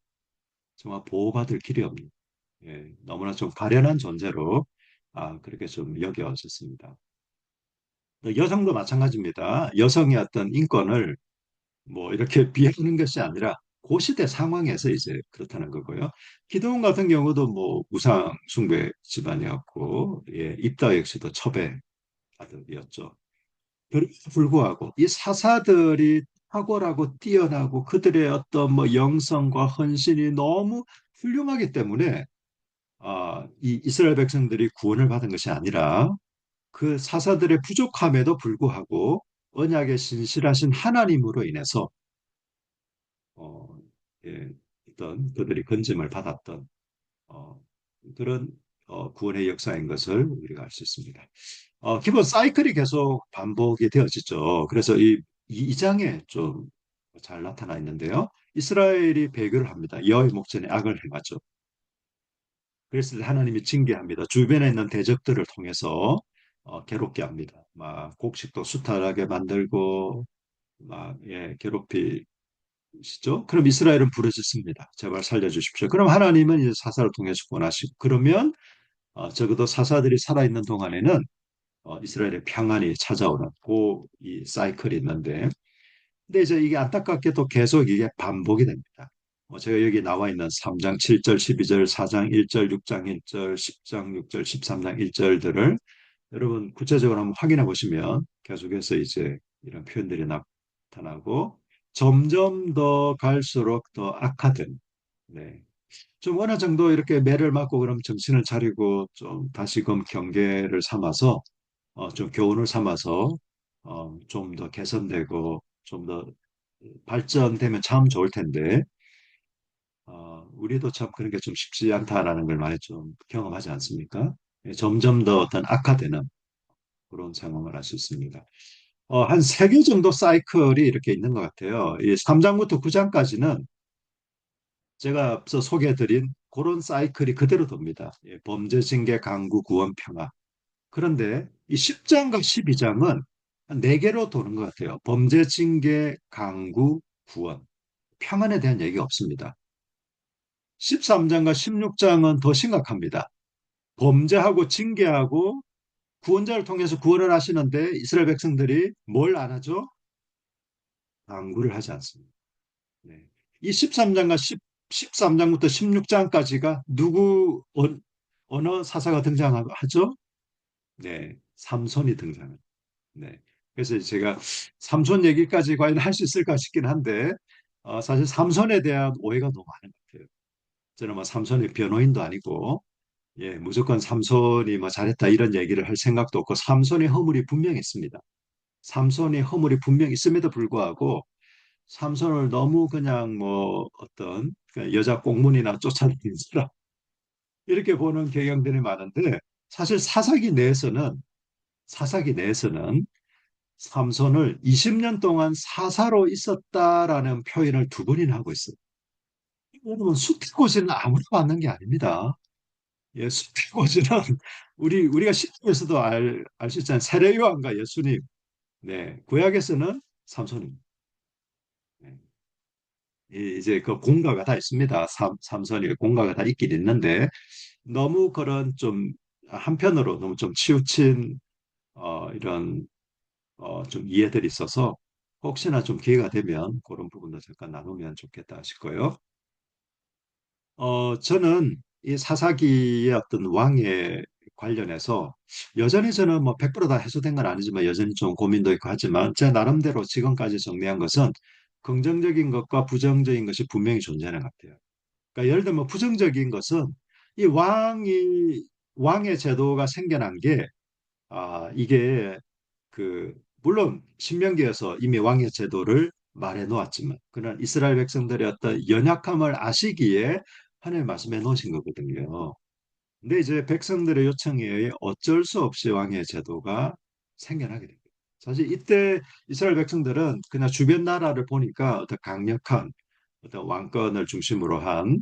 정말 보호받을 길이 없는 너무나 좀 가련한 존재로 그렇게 좀 여겨졌습니다. 여성도 마찬가지입니다. 여성의 어떤 인권을 뭐 이렇게 비하하는 것이 아니라 그 시대 상황에서 이제 그렇다는 거고요. 기도원 같은 경우도 뭐 우상 숭배 집안이었고, 입다 역시도 첩의 아들이었죠. 그럼에도 불구하고 이 사사들이 탁월하고 뛰어나고 그들의 어떤 뭐 영성과 헌신이 너무 훌륭하기 때문에 이 이스라엘 백성들이 구원을 받은 것이 아니라 그 사사들의 부족함에도 불구하고 언약에 신실하신 하나님으로 인해서 어, 예, 어떤 그들이 건짐을 받았던 어, 그런 구원의 역사인 것을 우리가 알 수 있습니다. 기본 사이클이 계속 반복이 되어지죠. 그래서 이 장에 좀 잘 나타나 있는데요. 이스라엘이 배교를 합니다. 여호와의 목전에 악을 행하죠. 그랬을 때 하나님이 징계합니다. 주변에 있는 대적들을 통해서 괴롭게 합니다. 막 곡식도 수탈하게 만들고 괴롭히 시죠. 그럼 이스라엘은 부르짖습니다. 제발 살려주십시오. 그럼 하나님은 이제 사사를 통해서 구원하시고 그러면 적어도 사사들이 살아있는 동안에는 이스라엘의 평안이 찾아오는 이 사이클이 있는데 근데 이제 이게 안타깝게도 계속 이게 반복이 됩니다. 제가 여기 나와 있는 3장 7절, 12절, 4장 1절, 6장 1절, 10장 6절, 13장 1절들을 여러분 구체적으로 한번 확인해 보시면 계속해서 이제 이런 표현들이 나타나고 점점 더 갈수록 더 악화된 네. 좀 어느 정도 이렇게 매를 맞고 그럼 정신을 차리고 좀 다시금 경계를 삼아서 좀 교훈을 삼아서 좀 더 개선되고 좀더 발전되면 참 좋을 텐데, 우리도 참 그런 게 좀 쉽지 않다라는 걸 많이 좀 경험하지 않습니까? 예, 점점 더 어떤 악화되는 그런 상황을 알 수 있습니다. 한 세 개 정도 사이클이 이렇게 있는 것 같아요. 이 3장부터 9장까지는 제가 앞서 소개해드린 그런 사이클이 그대로 돕니다. 예, 범죄, 징계, 강구, 구원, 평화. 그런데 이 10장과 12장은 한 네개로 도는 것 같아요. 범죄, 징계, 강구, 구원. 평안에 대한 얘기가 없습니다. 13장과 16장은 더 심각합니다. 범죄하고 징계하고 구원자를 통해서 구원을 하시는데 이스라엘 백성들이 뭘 안 하죠? 강구를 하지 않습니다. 네. 이 13장과 13장부터 16장까지가 어느 사사가 등장하죠? 네, 삼손이 등장합니다. 네. 그래서 제가 삼손 얘기까지 과연 할 수 있을까 싶긴 한데, 사실 삼손에 대한 오해가 너무 많은 것 같아요. 저는 뭐 삼손의 변호인도 아니고, 예, 무조건 삼손이 뭐 잘했다 이런 얘기를 할 생각도 없고, 삼손의 허물이 분명히 있습니다. 삼손의 허물이 분명히 있음에도 불구하고, 삼손을 너무 그냥 뭐 어떤 그 여자 꽁무니나 쫓아다니는 사람, 이렇게 보는 경향들이 많은데, 사실 사사기 내에서는 삼손을 20년 동안 사사로 있었다라는 표현을 두 번이나 하고 있어요. 여러분, 수태고지는 아무나 받는 게 아닙니다. 예, 수태고지는 우리가 시중에서도 알 수 있잖아요. 세례요한과 예수님. 네, 구약에서는 삼손입니다. 네. 이제 그 공가가 다 있습니다. 삼손이 공가가 다 있긴 있는데 너무 그런 좀 한편으로 너무 좀 치우친 이런 좀 이해들이 있어서 혹시나 좀 기회가 되면 그런 부분도 잠깐 나누면 좋겠다 싶고요. 저는 이 사사기의 어떤 왕에 관련해서 여전히 저는 뭐 100%다 해소된 건 아니지만 여전히 좀 고민도 있고 하지만 제 나름대로 지금까지 정리한 것은 긍정적인 것과 부정적인 것이 분명히 존재하는 것 같아요. 그러니까 예를 들면 부정적인 것은 이 왕의 제도가 생겨난 게 이게 그 물론 신명기에서 이미 왕의 제도를 말해 놓았지만 그런 이스라엘 백성들의 어떤 연약함을 아시기에 하나님 말씀해 놓으신 거거든요. 근데 이제 백성들의 요청에 의해 어쩔 수 없이 왕의 제도가 생겨나게 됩니다. 사실 이때 이스라엘 백성들은 그냥 주변 나라를 보니까 어떤 강력한 어떤 왕권을 중심으로 한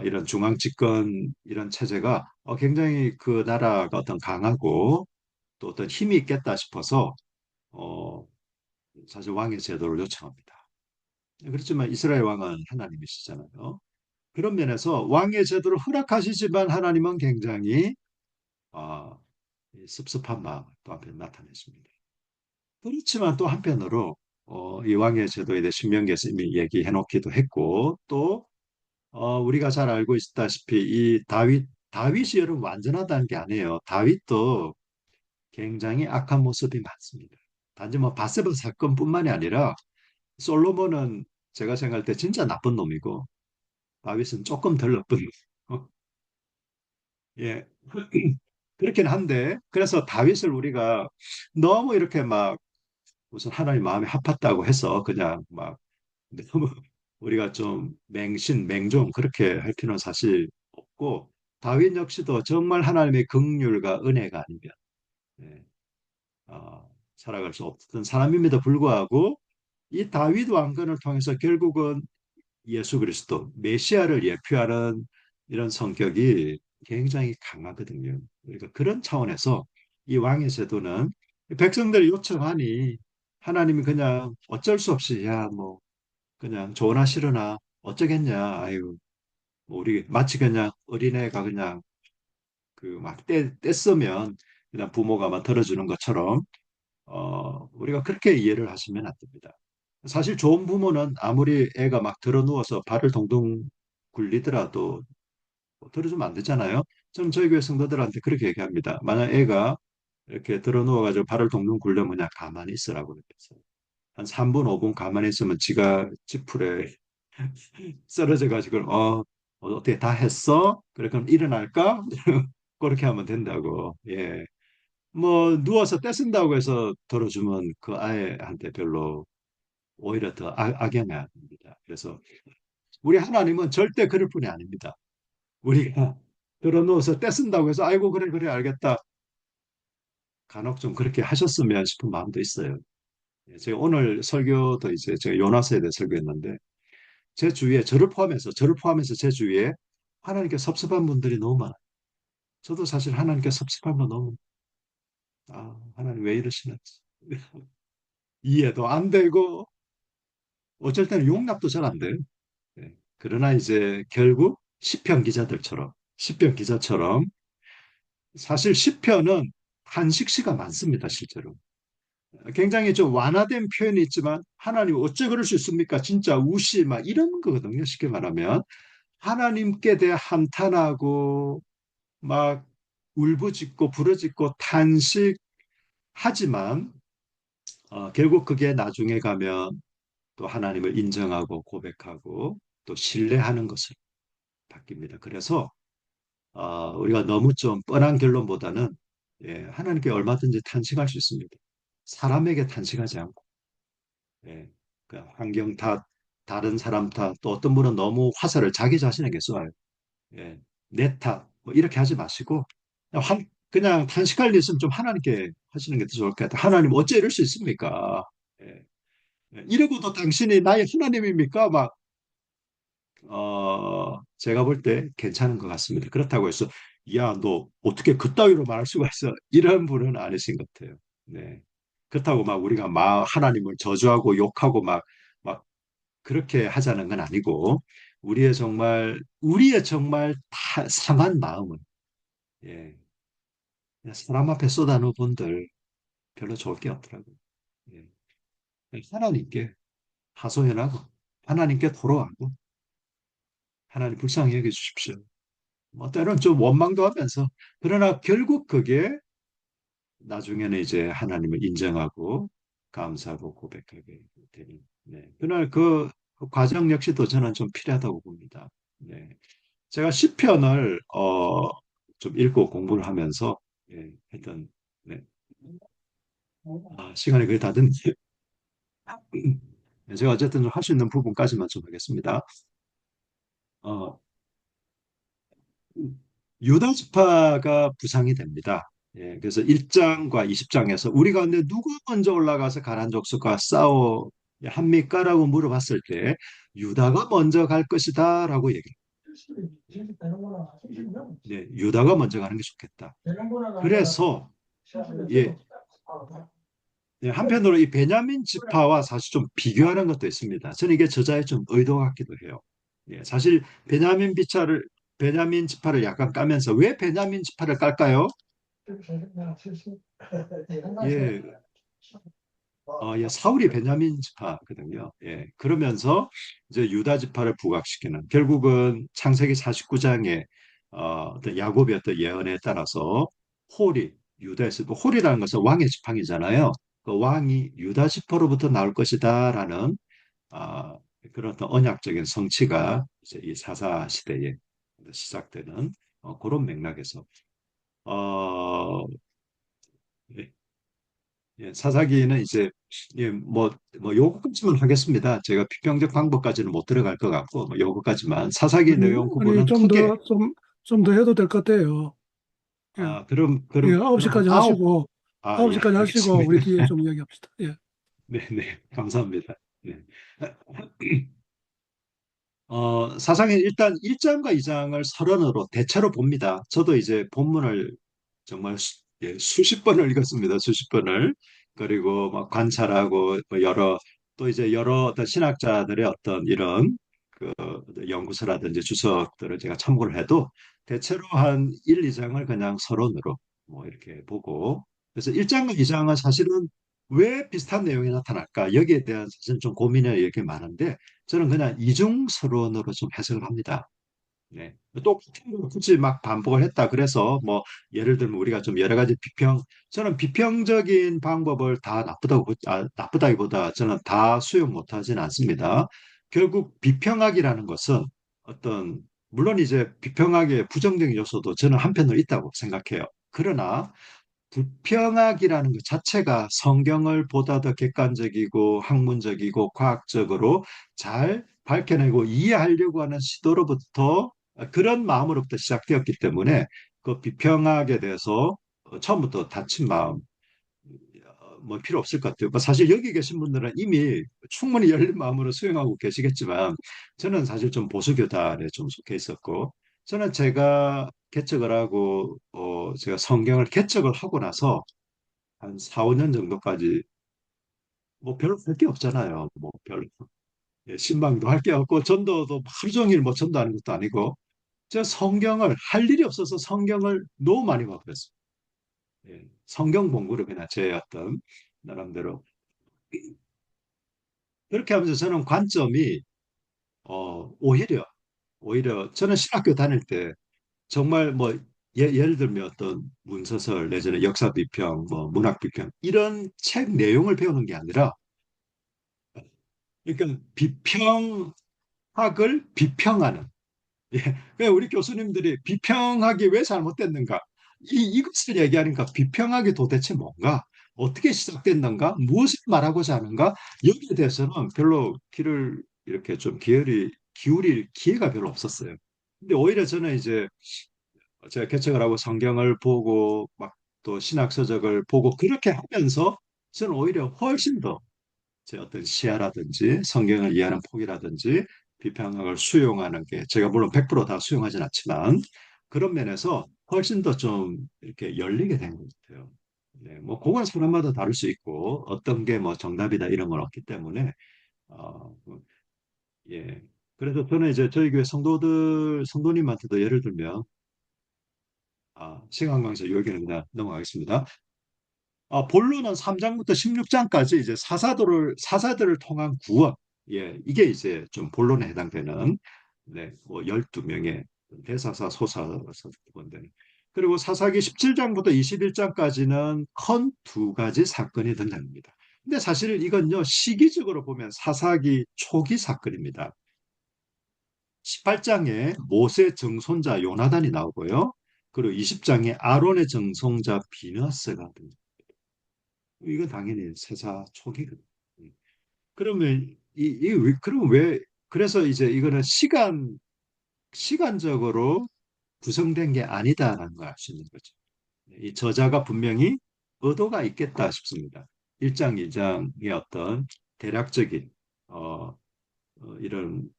이런 중앙 집권 이런 체제가 굉장히 그 나라가 어떤 강하고 또 어떤 힘이 있겠다 싶어서 어, 사실 왕의 제도를 요청합니다. 그렇지만 이스라엘 왕은 하나님이시잖아요. 그런 면에서 왕의 제도를 허락하시지만 하나님은 굉장히 어, 이 섭섭한 마음을 또 한편 나타내십니다. 그렇지만 또 한편으로 이 왕의 제도에 대해 신명기에서 이미 얘기해 놓기도 했고 또 우리가 잘 알고 있다시피 이 다윗이 여러분 완전하다는 게 아니에요. 다윗도 굉장히 악한 모습이 많습니다. 단지 뭐 바세바 사건뿐만이 아니라 솔로몬은 제가 생각할 때 진짜 나쁜 놈이고 다윗은 조금 덜 나쁜 놈. 예. 그렇긴 한데 그래서 다윗을 우리가 너무 이렇게 막 무슨 하나님 마음에 합했다고 해서 그냥 막 너무 우리가 좀 맹종 그렇게 할 필요는 사실 없고 다윗 역시도 정말 하나님의 긍휼과 은혜가 아니면 예, 살아갈 수 없던 사람임에도 불구하고 이 다윗 왕건을 통해서 결국은 예수 그리스도 메시아를 예표하는 이런 성격이 굉장히 강하거든요. 그러니까 그런 차원에서 이 왕의 제도는 백성들이 요청하니 하나님이 그냥 어쩔 수 없이 야 뭐 그냥 좋으나 싫으나 어쩌겠냐 아유 뭐 우리 마치 그냥 어린애가 그냥 그 막 떼쓰면 그냥 부모가 막 들어주는 것처럼 우리가 그렇게 이해를 하시면 안 됩니다. 사실 좋은 부모는 아무리 애가 막 들어 누워서 발을 동동 굴리더라도 뭐 들어주면 안 되잖아요. 저는 저희 교회 성도들한테 그렇게 얘기합니다. 만약 애가 이렇게 들어 누워가지고 발을 동동 굴려면 그냥 가만히 있으라고 그랬어요. 한 3분, 5분 가만히 있으면 지가 지풀에 쓰러져가지고 어떻게 다 했어? 그래 그럼 일어날까? 그렇게 하면 된다고. 예. 뭐 누워서 떼쓴다고 해서 들어주면 그 아이한테 별로 오히려 더 악영해야 됩니다. 그래서 우리 하나님은 절대 그럴 분이 아닙니다. 우리가 들어놓아서 떼쓴다고 해서 아이고 그래 그래 알겠다. 간혹 좀 그렇게 하셨으면 싶은 마음도 있어요. 예, 제가 오늘 설교도 이제 제가 요나서에 대해 설교했는데 제 주위에 저를 포함해서 제 주위에 하나님께 섭섭한 분들이 너무 많아요. 저도 사실 하나님께 섭섭한 거 너무 하나님 왜 이러시나 이해도 안 되고 어쩔 때는 용납도 잘 안 돼요. 예. 그러나 이제 결국 시편 기자처럼 사실 시편은 한식시가 많습니다, 실제로. 굉장히 좀 완화된 표현이 있지만 하나님 어째 그럴 수 있습니까? 진짜 우시 막 이런 거거든요. 쉽게 말하면 하나님께 대해 한탄하고 막 울부짖고 부르짖고 탄식하지만 결국 그게 나중에 가면 또 하나님을 인정하고 고백하고 또 신뢰하는 것으로 바뀝니다. 그래서 우리가 너무 좀 뻔한 결론보다는 예, 하나님께 얼마든지 탄식할 수 있습니다. 사람에게 탄식하지 않고 예, 그 환경 탓, 다른 사람 탓, 또 어떤 분은 너무 화살을 자기 자신에게 쏘아요. 예, 내 탓, 뭐 이렇게 하지 마시고 그냥 탄식할 일 있으면 좀 하나님께 하시는 게 더 좋을 것 같아요. 하나님 어째 이럴 수 있습니까? 예, 이러고도 당신이 나의 하나님입니까? 제가 볼 때 괜찮은 것 같습니다. 그렇다고 해서, 야, 너 어떻게 그따위로 말할 수가 있어? 이런 분은 아니신 것 같아요. 네. 그렇다고 막 우리가 막 하나님을 저주하고 욕하고 막 그렇게 하자는 건 아니고, 우리의 정말 다 상한 마음은, 예, 그냥 사람 앞에 쏟아놓은 분들 별로 좋을 게 없더라고요. 예. 하나님께 하소연하고, 하나님께 토로하고, 하나님 불쌍히 여겨 주십시오. 뭐 때로는 좀 원망도 하면서 그러나 결국 그게 나중에는 이제 하나님을 인정하고 감사하고 고백하게 되는 네. 그러나 그 과정 역시도 저는 좀 필요하다고 봅니다. 네. 제가 시편을 좀 읽고 공부를 하면서 예, 했던 네. 시간이 거의 다 됐는데 제가 어쨌든 좀 할 수 있는 부분까지만 좀 하겠습니다. 어, 유다 지파가 부상이 됩니다. 예, 그래서 1장과 20장에서 우리 가운데 누가 먼저 올라가서 가나안 족속과 싸워 합니까라고 물어봤을 때 유다가 먼저 갈 것이다라고 얘기해요. 네, 유다가 먼저 가는 게 좋겠다. 그래서 예, 예, 한편으로 이 베냐민 지파와 사실 좀 비교하는 것도 있습니다. 저는 이게 저자의 좀 의도 같기도 해요. 예, 사실 베냐민 지파를 약간 까면서 왜 베냐민 지파를 깔까요? 예, 예, 사울이 베냐민 지파거든요. 예, 그러면서 이제 유다 지파를 부각시키는 결국은 창세기 49장에 어떤 야곱의 어떤 예언에 따라서 홀이 유다에서 홀이라는 것은 왕의 지팡이잖아요. 그 왕이 유다 지파로부터 나올 것이다라는 아, 그런 어떤 언약적인 성취가 이제 이 사사 시대에 시작되는 그런 맥락에서 어, 예, 예, 사사기는 이제 예, 요거까지만 하겠습니다. 제가 비평적 방법까지는 못 들어갈 것 같고 요거까지만 사사기 아니, 내용 아니, 부분은 크게 좀 더 해도 될 것 같아요. 예, 그럼 예, 한 9시까지 아홉 하시고, 예, 9시까지 하시고, 알겠습니다. 우리 뒤에 좀 이야기합시다. 예. 네, 감사합니다. 네. 사상에 일단 1장과 2장을 서론으로 대체로 봅니다. 저도 이제 본문을 정말 예, 수십 번을 읽었습니다. 수십 번을. 그리고 막 관찰하고 뭐 또 이제 여러 어떤 신학자들의 어떤 이런 그 연구서라든지 주석들을 제가 참고를 해도 대체로 한 1, 2장을 그냥 서론으로 뭐 이렇게 보고 그래서 1장과 2장은 사실은 왜 비슷한 내용이 나타날까? 여기에 대한 사실 좀 고민이 이렇게 많은데 저는 그냥 이중서론으로 좀 해석을 합니다. 네. 똑같은 걸 굳이 막 반복을 했다. 그래서 뭐 예를 들면 우리가 좀 여러 가지 저는 비평적인 방법을 다 나쁘다기보다 저는 다 수용 못하지는 않습니다. 결국 비평학이라는 것은 물론 이제 비평학의 부정적인 요소도 저는 한편으로 있다고 생각해요. 그러나 불평학이라는 것 자체가 성경을 보다 더 객관적이고 학문적이고 과학적으로 잘 밝혀내고 이해하려고 하는 시도로부터 그런 마음으로부터 시작되었기 때문에 그 비평학에 대해서 처음부터 닫힌 마음 뭐 필요 없을 것 같아요. 뭐 사실 여기 계신 분들은 이미 충분히 열린 마음으로 수용하고 계시겠지만 저는 사실 좀 보수 교단에 좀 속해 있었고 저는 제가 개척을 하고 제가 성경을 개척을 하고 나서 한 4, 5년 정도까지 뭐 별로 할 게 없잖아요. 뭐 별로 예, 신방도 할 게 없고 전도도 하루 종일 뭐 전도하는 것도 아니고 제가 성경을 할 일이 없어서 성경을 너무 많이 봤어요. 예, 성경 공부를 그냥 제 어떤 나름대로 그렇게 하면서 저는 관점이 오히려 저는 신학교 다닐 때 정말 뭐 예를 들면 어떤 문서설 내지는 역사 비평, 뭐 문학 비평 이런 책 내용을 배우는 게 아니라 그러니까 비평학을 비평하는 예. 그러니까 우리 교수님들이 비평학이 왜 잘못됐는가? 이것을 얘기하니까 비평학이 도대체 뭔가? 어떻게 시작됐는가? 무엇을 말하고자 하는가? 여기에 대해서는 별로 귀를 이렇게 좀 기울일 기회가 별로 없었어요. 근데 오히려 저는 이제 제가 개척을 하고 성경을 보고 막 또 신학 서적을 보고 그렇게 하면서 저는 오히려 훨씬 더 제 어떤 시야라든지 성경을 이해하는 폭이라든지 비평학을 수용하는 게 제가 물론 100%다 수용하진 않지만 그런 면에서 훨씬 더 좀 이렇게 열리게 된 것 같아요. 네, 뭐 그건 사람마다 다를 수 있고 어떤 게 뭐 정답이다 이런 건 없기 때문에 뭐, 예. 그래서 저는 이제 저희 교회 성도님한테도 예를 들면 시간 관계에서 여기는 그냥 넘어가겠습니다. 본론은 3장부터 16장까지 이제 사사들을 통한 구원. 예, 이게 이제 좀 본론에 해당되는, 네, 뭐 12명의 대사사, 소사서 구원되는. 그리고 사사기 17장부터 21장까지는 큰 두 가지 사건이 등장합니다. 근데 사실 이건요, 시기적으로 보면 사사기 초기 사건입니다. 18장에 모세 증손자 요나단이 나오고요. 그리고 20장에 아론의 증손자 비너스가 등장합니다. 이건 당연히 세사 초기거든요. 그러면 그럼 왜 그래서 이제 이거는 시간적으로 구성된 게 아니다라는 걸 알 수 있는 거죠. 이 저자가 분명히 의도가 있겠다 싶습니다. 1장, 2장의 어떤 대략적인 어, 이런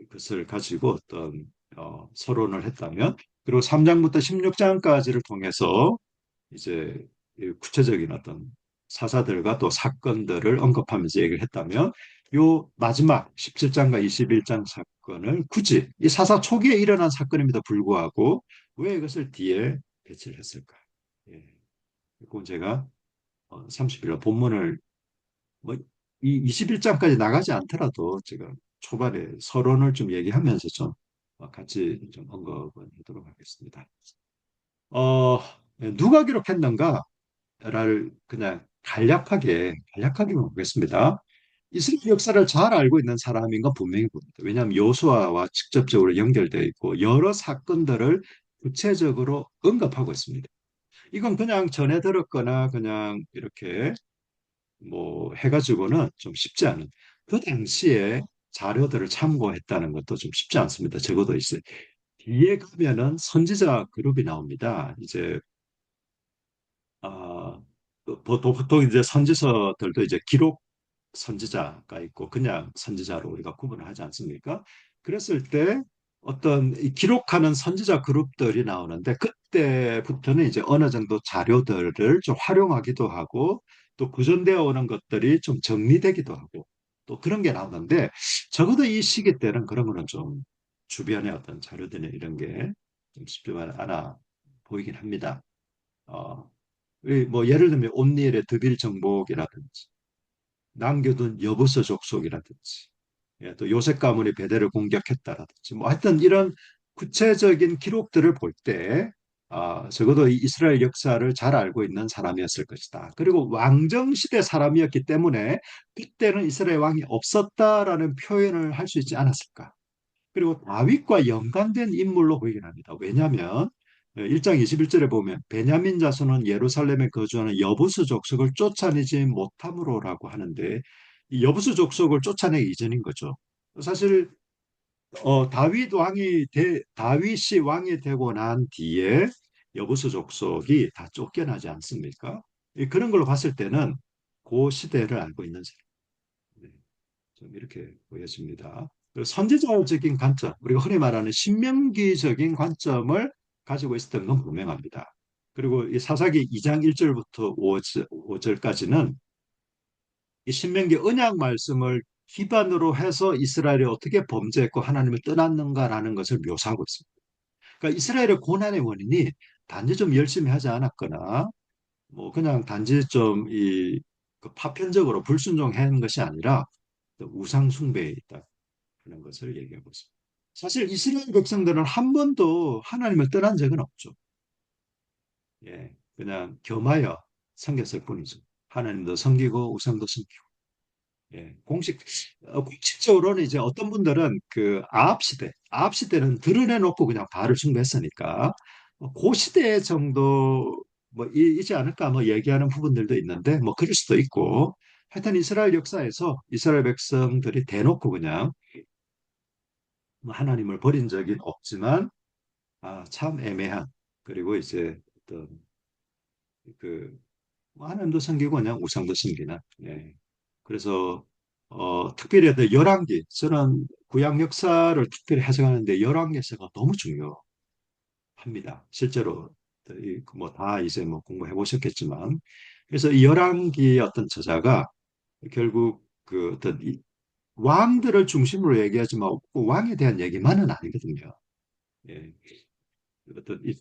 것을 가지고 어떤 서론을 했다면 그리고 3장부터 16장까지를 통해서 이제 구체적인 어떤 사사들과 또 사건들을 언급하면서 얘기를 했다면 요 마지막 17장과 21장 사건을 굳이 이 사사 초기에 일어난 사건임에도 불구하고 왜 이것을 뒤에 배치를 했을까? 예. 그건 제가 30일 본문을 뭐 이 21장까지 나가지 않더라도 제가 초반에 서론을 좀 얘기하면서 좀 같이 좀 언급을 하도록 하겠습니다. 어, 누가 기록했는가? 를 그냥 간략하게 보겠습니다. 이스라엘 역사를 잘 알고 있는 사람인 건 분명히 봅니다. 왜냐하면 여호수아와 직접적으로 연결되어 있고 여러 사건들을 구체적으로 언급하고 있습니다. 이건 그냥 전해 들었거나 그냥 이렇게 뭐 해가지고는 좀 쉽지 않은 그 당시에 자료들을 참고했다는 것도 좀 쉽지 않습니다. 적어도 있어요. 뒤에 가면은 선지자 그룹이 나옵니다. 이제 아, 보통 이제 선지서들도 이제 기록 선지자가 있고 그냥 선지자로 우리가 구분을 하지 않습니까? 그랬을 때 어떤 이 기록하는 선지자 그룹들이 나오는데 그때부터는 이제 어느 정도 자료들을 좀 활용하기도 하고 또 구전되어 오는 것들이 좀 정리되기도 하고 또 그런 게 나오는데 적어도 이 시기 때는 그런 거는 좀 주변에 어떤 자료들이나 이런 게 좀 쉽지 않아 보이긴 합니다. 어, 뭐 예를 들면 온니엘의 드빌 정복이라든지 남겨둔 여부서 족속이라든지 또 요셉 가문이 베델을 공격했다라든지 뭐 하여튼 이런 구체적인 기록들을 볼 때 적어도 이 이스라엘 역사를 잘 알고 있는 사람이었을 것이다. 그리고 왕정 시대 사람이었기 때문에 그때는 이스라엘 왕이 없었다라는 표현을 할 수 있지 않았을까. 그리고 다윗과 연관된 인물로 보이긴 합니다. 왜냐하면 1장 21절에 보면 베냐민 자손은 예루살렘에 거주하는 여부수 족속을 쫓아내지 못함으로라고 하는데 이 여부수 족속을 쫓아내기 이전인 거죠. 사실 다윗이 왕이 되고 난 뒤에 여부수 족속이 다 쫓겨나지 않습니까? 그런 걸로 봤을 때는 그 시대를 알고 있는 사람. 네, 좀 이렇게 보여집니다. 그리고 선지자적인 관점, 우리가 흔히 말하는 신명기적인 관점을 가지고 있었던 건 분명합니다. 그리고 이 사사기 2장 1절부터 5절까지는 이 신명기 언약 말씀을 기반으로 해서 이스라엘이 어떻게 범죄했고 하나님을 떠났는가라는 것을 묘사하고 있습니다. 그러니까 이스라엘의 고난의 원인이 단지 좀 열심히 하지 않았거나 뭐 그냥 단지 좀이 파편적으로 불순종한 것이 아니라 우상 숭배에 있다 하는 것을 얘기하고 있습니다. 사실 이스라엘 백성들은 한 번도 하나님을 떠난 적은 없죠. 예, 그냥 겸하여 섬겼을 뿐이죠. 하나님도 섬기고 우상도 섬기고. 예, 공식적으로는 이제 어떤 분들은 그 아합 시대는 드러내놓고 그냥 바알을 숭배했으니까 그 시대 정도 뭐 이지 않을까 뭐 얘기하는 부분들도 있는데 뭐 그럴 수도 있고 하여튼 이스라엘 역사에서 이스라엘 백성들이 대놓고 그냥 뭐 하나님을 버린 적이 없지만 참 애매한 그리고 이제 어떤 뭐 하나님도 섬기고 그냥 우상도 섬기는 예. 그래서 특별히 어떤 열왕기 저는 구약 역사를 특별히 해석하는데 열왕기서가 너무 중요합니다. 실제로 뭐다 이제 뭐 공부해 보셨겠지만 그래서 이 열왕기 어떤 저자가 결국 그 어떤 왕들을 중심으로 얘기하지만 그 왕에 대한 얘기만은 아니거든요. 예.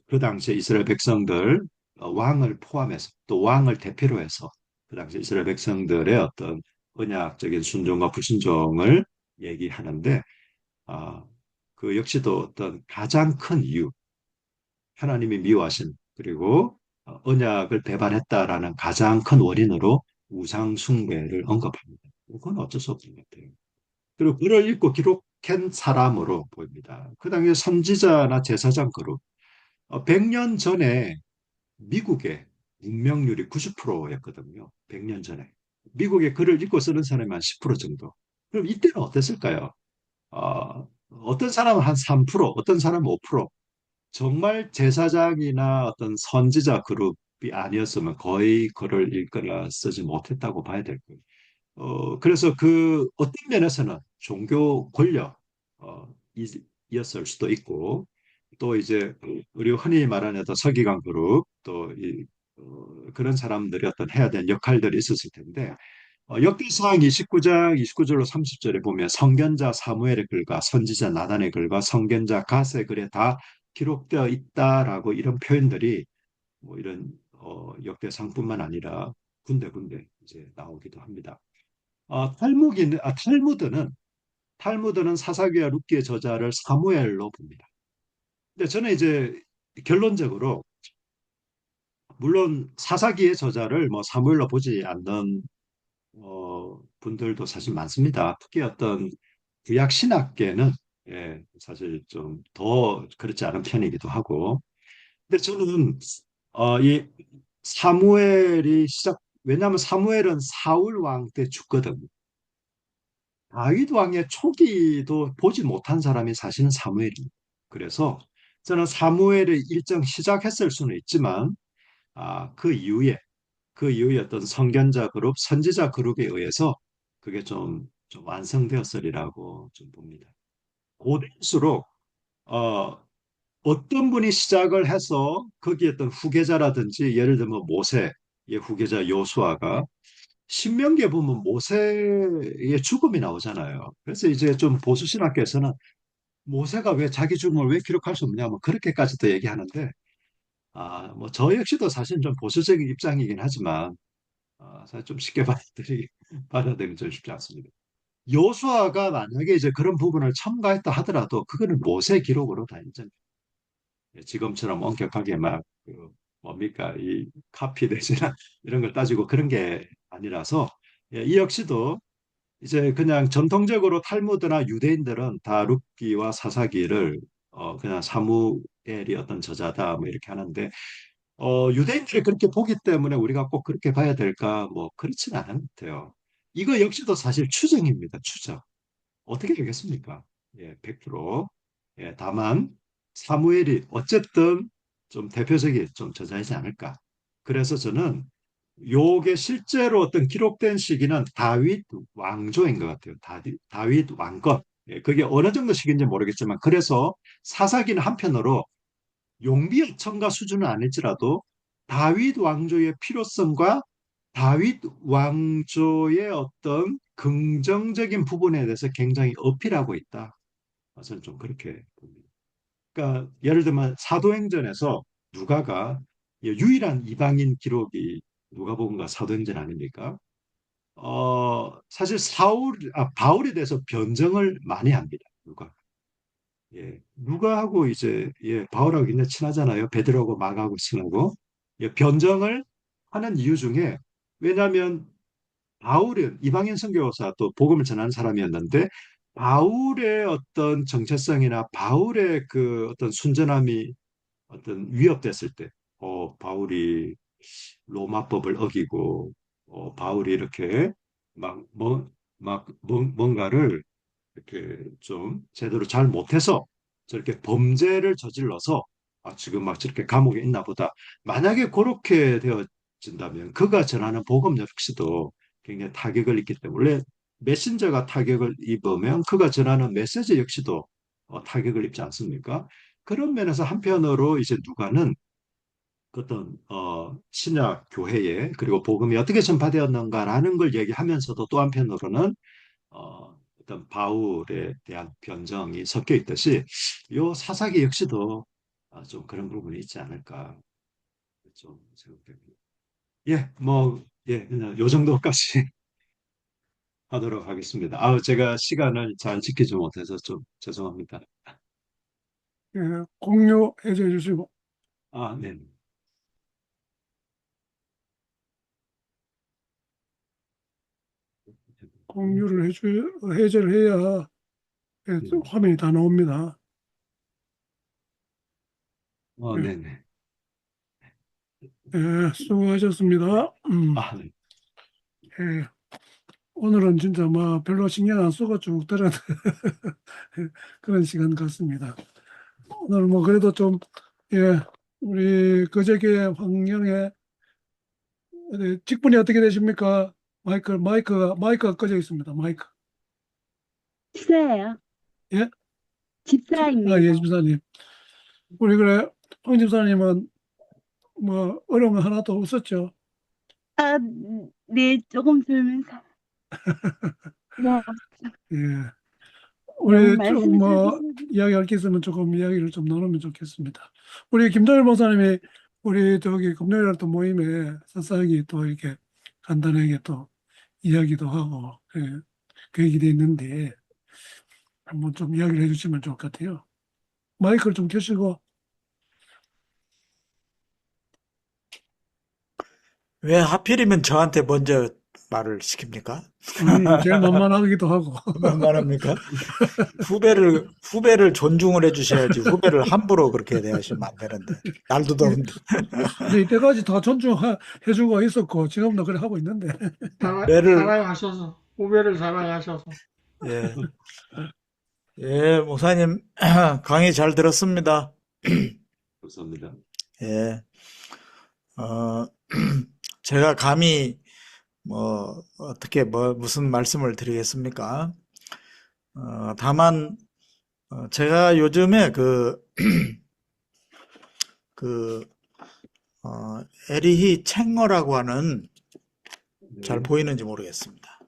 그 당시에 이스라엘 백성들 왕을 포함해서 또 왕을 대표로 해서 그 당시 이스라엘 백성들의 어떤 언약적인 순종과 불순종을 얘기하는데 아, 그 역시도 어떤 가장 큰 이유 하나님이 미워하신 그리고 언약을 배반했다라는 가장 큰 원인으로 우상 숭배를 언급합니다. 그건 어쩔 수 없는 것 같아요. 그리고 글을 읽고 기록한 사람으로 보입니다. 그 당시 선지자나 제사장 그룹 100년 전에 미국의 문명률이 90%였거든요. 100년 전에. 미국의 글을 읽고 쓰는 사람이 한 10% 정도. 그럼 이때는 어땠을까요? 어떤 사람은 한 3%, 어떤 사람은 5%. 정말 제사장이나 어떤 선지자 그룹이 아니었으면 거의 글을 읽거나 쓰지 못했다고 봐야 될 거예요. 그래서 그 어떤 면에서는 종교 권력, 이었을 수도 있고, 또 이제 우리 흔히 말하는 어떤 서기관 그룹, 그런 사람들이 어떤 해야 되는 역할들이 있었을 텐데, 역대상 29장 29절로 30절에 보면 선견자 사무엘의 글과 선지자 나단의 글과 선견자 갓의 글에 다 기록되어 있다라고 이런 표현들이 뭐 이런 역대상뿐만 아니라 군데군데 이제 나오기도 합니다. 탈무드는 사사기와 룻기의 저자를 사무엘로 봅니다. 근데 저는 이제 결론적으로 물론 사사기의 저자를 뭐 사무엘로 보지 않는 분들도 사실 많습니다. 특히 어떤 구약 신학계는 예, 사실 좀 더 그렇지 않은 편이기도 하고. 근데 저는 이 왜냐하면 사무엘은 사울 왕 때 죽거든요. 다윗 왕의 초기도 보지 못한 사람이 사실은 사무엘입니다. 그래서 저는 사무엘의 일정 시작했을 수는 있지만 아, 그 이후에 어떤 선견자 그룹, 선지자 그룹에 의해서 그게 좀 완성되었으리라고 좀 봅니다. 고대일수록 어떤 분이 시작을 해서 거기에 어떤 후계자라든지 예를 들면 모세의 후계자 요수아가 신명기에 보면 모세의 죽음이 나오잖아요. 그래서 이제 좀 보수 신학계에서는 모세가 왜 자기 죽음을 왜 기록할 수 없냐, 뭐 그렇게까지도 얘기하는데, 뭐 저 역시도 사실 좀 보수적인 입장이긴 하지만, 사실 좀 쉽게 받아들이기 좀 쉽지 않습니다. 요수아가 만약에 이제 그런 부분을 첨가했다 하더라도 그거는 모세 기록으로 다 인정. 지금처럼 엄격하게 뭡니까 이 카피 내지나 이런 걸 따지고 그런 게 아니라서 이 역시도 이제 그냥 전통적으로 탈무드나 유대인들은 다 룻기와 사사기를 그냥 사무엘이 어떤 저자다 뭐 이렇게 하는데 유대인들이 그렇게 보기 때문에 우리가 꼭 그렇게 봐야 될까? 뭐 그렇지는 않은 것 같아요. 이거 역시도 사실 추정입니다. 추정. 어떻게 되겠습니까? 예, 100%. 예, 다만 사무엘이 어쨌든 좀 대표적인 좀 저자이지 않을까. 그래서 저는 요게 실제로 어떤 기록된 시기는 다윗 왕조인 것 같아요. 다윗 왕건. 예, 그게 어느 정도 시기인지 모르겠지만 그래서 사사기는 한편으로 용비의 첨가 수준은 아닐지라도 다윗 왕조의 필요성과 다윗 왕조의 어떤 긍정적인 부분에 대해서 굉장히 어필하고 있다. 저는 좀 그렇게 봅니다. 그러니까 예를 들면 사도행전에서 누가가 유일한 이방인 기록이 누가복음과 사도행전 아닙니까? 사실 바울에 대해서 변정을 많이 합니다. 누가. 예, 누가하고 이제 바울하고 굉장히 친하잖아요. 베드로하고 마가하고 친하고 변정을 하는 이유 중에 왜냐하면 바울은 이방인 선교사 또 복음을 전하는 사람이었는데 바울의 어떤 정체성이나 바울의 그 어떤 순전함이 어떤 위협됐을 때, 바울이 로마법을 어기고, 바울이 이렇게 뭔가를 이렇게 좀 제대로 잘 못해서 저렇게 범죄를 저질러서 지금 막 저렇게 감옥에 있나 보다. 만약에 그렇게 되어진다면 그가 전하는 복음 역시도 굉장히 타격을 입기 때문에 원래 메신저가 타격을 입으면 그가 전하는 메시지 역시도 타격을 입지 않습니까? 그런 면에서 한편으로 이제 누가는 그 어떤 신약 교회에 그리고 복음이 어떻게 전파되었는가라는 걸 얘기하면서도 또 한편으로는 어떤 바울에 대한 변정이 섞여 있듯이 요 사사기 역시도 좀 그런 부분이 있지 않을까 좀 생각됩니다. 예, 뭐, 예, 그냥 요 정도까지 하도록 하겠습니다. 제가 시간을 잘 지키지 못해서 좀 죄송합니다. 예, 공유해 주시고, 네. 공유를 해제를 해야 예, 네. 화면이 다 나옵니다. 예, 네네. 예, 수고하셨습니다. 네. 예, 오늘은 진짜 뭐 별로 신경 안 쓰고 쭉 들은 그런 시간 같습니다. 오늘 뭐 그래도 좀, 예, 우리 거제계 환경에 직분이 어떻게 되십니까? 마이크가 꺼져 있습니다. 마이크. 집사예요. 예? 예, 집사입니다. 집사님. 우리 그래, 황 집사님은 뭐 어려운 거 하나도 없었죠? 아, 네, 조금 들면서. 네, 예. 너무 우리 좀 말씀을 잘 뭐 주셔서. 이야기할 게 있으면 조금 이야기를 좀 나누면 좋겠습니다. 우리 김정일 목사님이 우리 저기 금요일 날 또 모임에 사사기 또 이렇게 간단하게 또 이야기도 하고 계획이 돼 있는데 한번 좀 이야기를 해주시면 좋을 것 같아요. 마이크를 좀 켜시고. 왜 하필이면 저한테 먼저 말을 시킵니까? 제일 만만하기도 하고. 만만합니까? 후배를 존중을 해주셔야지 후배를 함부로 그렇게 대하시면 안 되는데. 날도 더운데. 근데 이때까지 다 존중해주고 있었고 지금도 그래 하고 있는데. 배를, 사랑하셔서, 후배를 사랑하셔서. 예, 예, 목사님, 강의 잘 들었습니다. 감사합니다. 예, 어, 제가 감히 어떻게 무슨 말씀을 드리겠습니까? 다만, 제가 요즘에 그, 에리히 챙어라고 하는, 잘 네. 보이는지 모르겠습니다.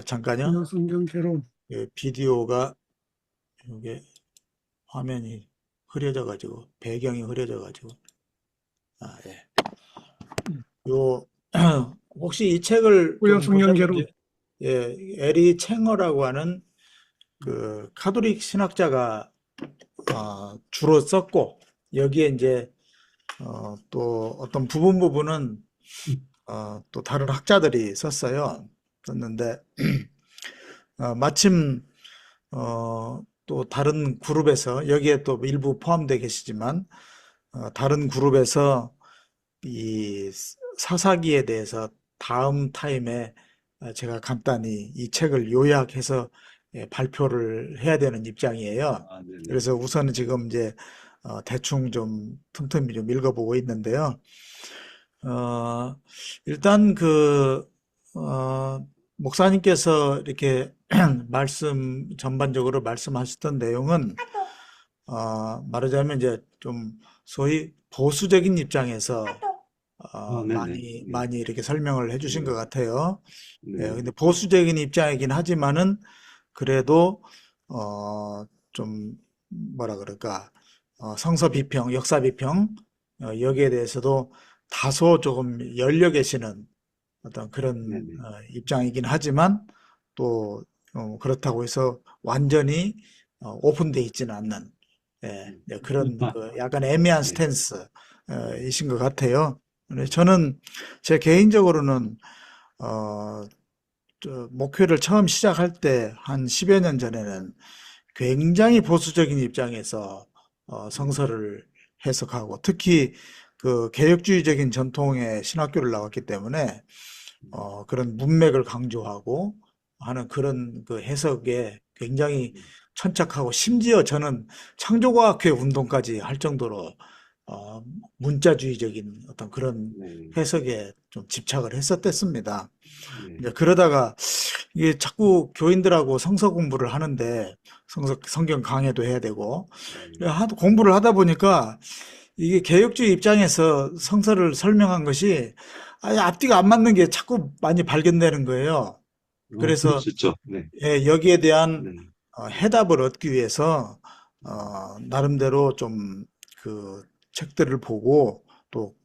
잠깐요. 신약 성경 개론. 비디오가, 이게 화면이 흐려져가지고, 배경이 흐려져가지고, 예. 요, 혹시 이 책을 구약 좀 성경 개론. 보셨는지, 예, 에리 챙어라고 하는 그 카톨릭 신학자가 주로 썼고, 여기에 이제 또 어떤 부분은 또 다른 학자들이 썼어요. 썼는데 마침 또 다른 그룹에서 여기에 또 일부 포함되어 계시지만 다른 그룹에서 이 사사기에 대해서 다음 타임에 제가 간단히 이 책을 요약해서 발표를 해야 되는 입장이에요. 아, 네네. 그래서 우선은 지금 이제 대충 좀 틈틈이 좀 읽어보고 있는데요. 어, 일단 목사님께서 이렇게 전반적으로 말씀하셨던 내용은, 말하자면 이제 좀 소위 보수적인 입장에서, 네네. 많이 이렇게 설명을 해주신 것 같아요. 예, 네. 근데 보수적인 입장이긴 하지만은, 그래도, 좀, 뭐라 그럴까, 성서 비평, 역사 비평, 여기에 대해서도 다소 조금 열려 계시는 어떤 그런 네네. 입장이긴 하지만 또 그렇다고 해서 완전히 오픈되어 있지는 않는 그런 약간 애매한 네. 스탠스 이신 것 같아요. 근데 저는 제 개인적으로는 어, 목회를 처음 시작할 때 한 10여 년 전에는 굉장히 보수적인 입장에서 성서를 해석하고 특히 그 개혁주의적인 전통의 신학교를 나왔기 때문에 그런 문맥을 강조하고 하는 그런 그 해석에 굉장히 천착하고 심지어 저는 창조과학회 운동까지 할 정도로 어, 문자주의적인 어떤 그런 네. 해석에 좀 집착을 했었댔습니다. 네. 이제 그러다가 이게 자꾸 교인들하고 성서 공부를 하는데 성경 강해도 해야 되고 공부를 하다 보니까 이게 개혁주의 입장에서 성서를 설명한 것이 아예 앞뒤가 안 맞는 게 자꾸 많이 발견되는 거예요. 그럴 그래서 수 있죠. 네. 여기에 대한 네. 해답을 얻기 위해서 나름대로 좀 그 책들을 보고 또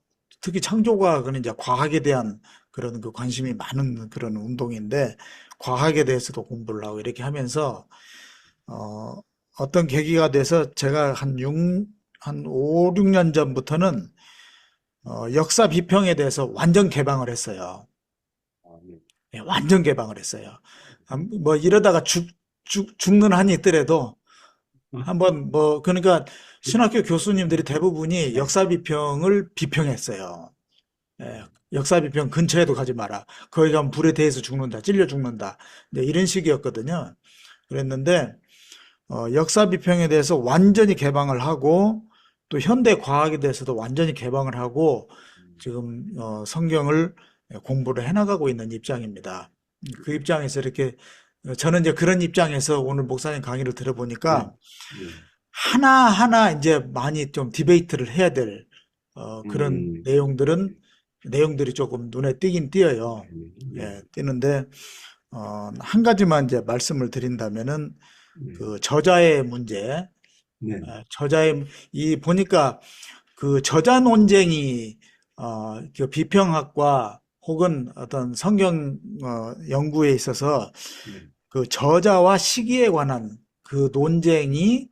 특히 창조과학은 이제 과학에 대한 그런 그 관심이 많은 그런 운동인데 과학에 대해서도 공부를 하고 이렇게 하면서 어, 어떤 계기가 돼서 제가 한 5, 6년 전부터는 역사 비평에 대해서 완전 개방을 했어요. 아, 네. 예, 완전 개방을 했어요. 뭐 이러다가 죽는 한이 있더라도 한번 뭐 그러니까 신학교 교수님들이 대부분이 역사 비평을 비평했어요. 예, 역사 비평 근처에도 가지 마라. 거기 가면 불에 대해서 죽는다, 찔려 죽는다. 이제 이런 식이었거든요. 그랬는데 역사 비평에 대해서 완전히 개방을 하고 또 현대 과학에 대해서도 완전히 개방을 하고 지금 성경을 공부를 해나가고 있는 입장입니다. 그 입장에서 이렇게 저는 이제 그런 입장에서 오늘 목사님 강의를 네. 들어보니까 네. 하나하나 이제 많이 좀 디베이트를 해야 될 그런 음, 내용들이 조금 눈에 띄긴 띄어요. 네. 예, 띄는데 한 가지만 이제 말씀을 드린다면은 네. 그 저자의 문제, 네. 이 보니까 그 저자 논쟁이 그 비평학과 혹은 어떤 성경 연구에 있어서 네. 그 저자와 시기에 관한 그 논쟁이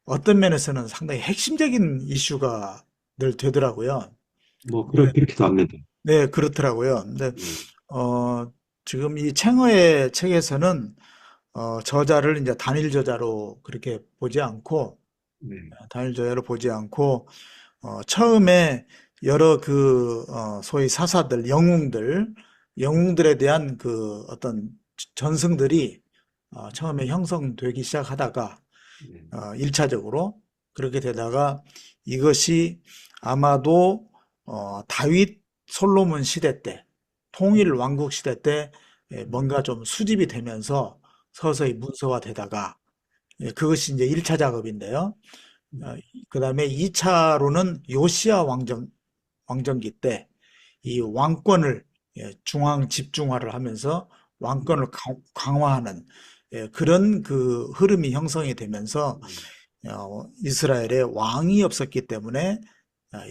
어떤 면에서는 상당히 핵심적인 이슈가 늘 되더라고요. 뭐, 네, 그렇기도 합니다. 네, 그렇더라고요. 근데 네. 지금 이 챙허의 책에서는 저자를 이제 단일 저자로 그렇게 보지 않고 네. 단일 저자로 보지 않고 처음에 여러 소위 사사들, 영웅들에 대한 그 어떤 전승들이 처음에 형성되기 시작하다가 네. 1차적으로 그렇게 되다가 이것이 아마도 다윗 솔로몬 시대 때 통일 왕국 시대 때 뭔가 좀 수집이 되면서 서서히 문서화되다가 그것이 이제 1차 작업인데요. 그 다음에 2차로는 요시야 왕정기 때 이 왕권을 중앙 집중화를 하면서 왕권을 강화하는 그런 그 흐름이 형성이 되면서 이스라엘에 왕이 없었기 때문에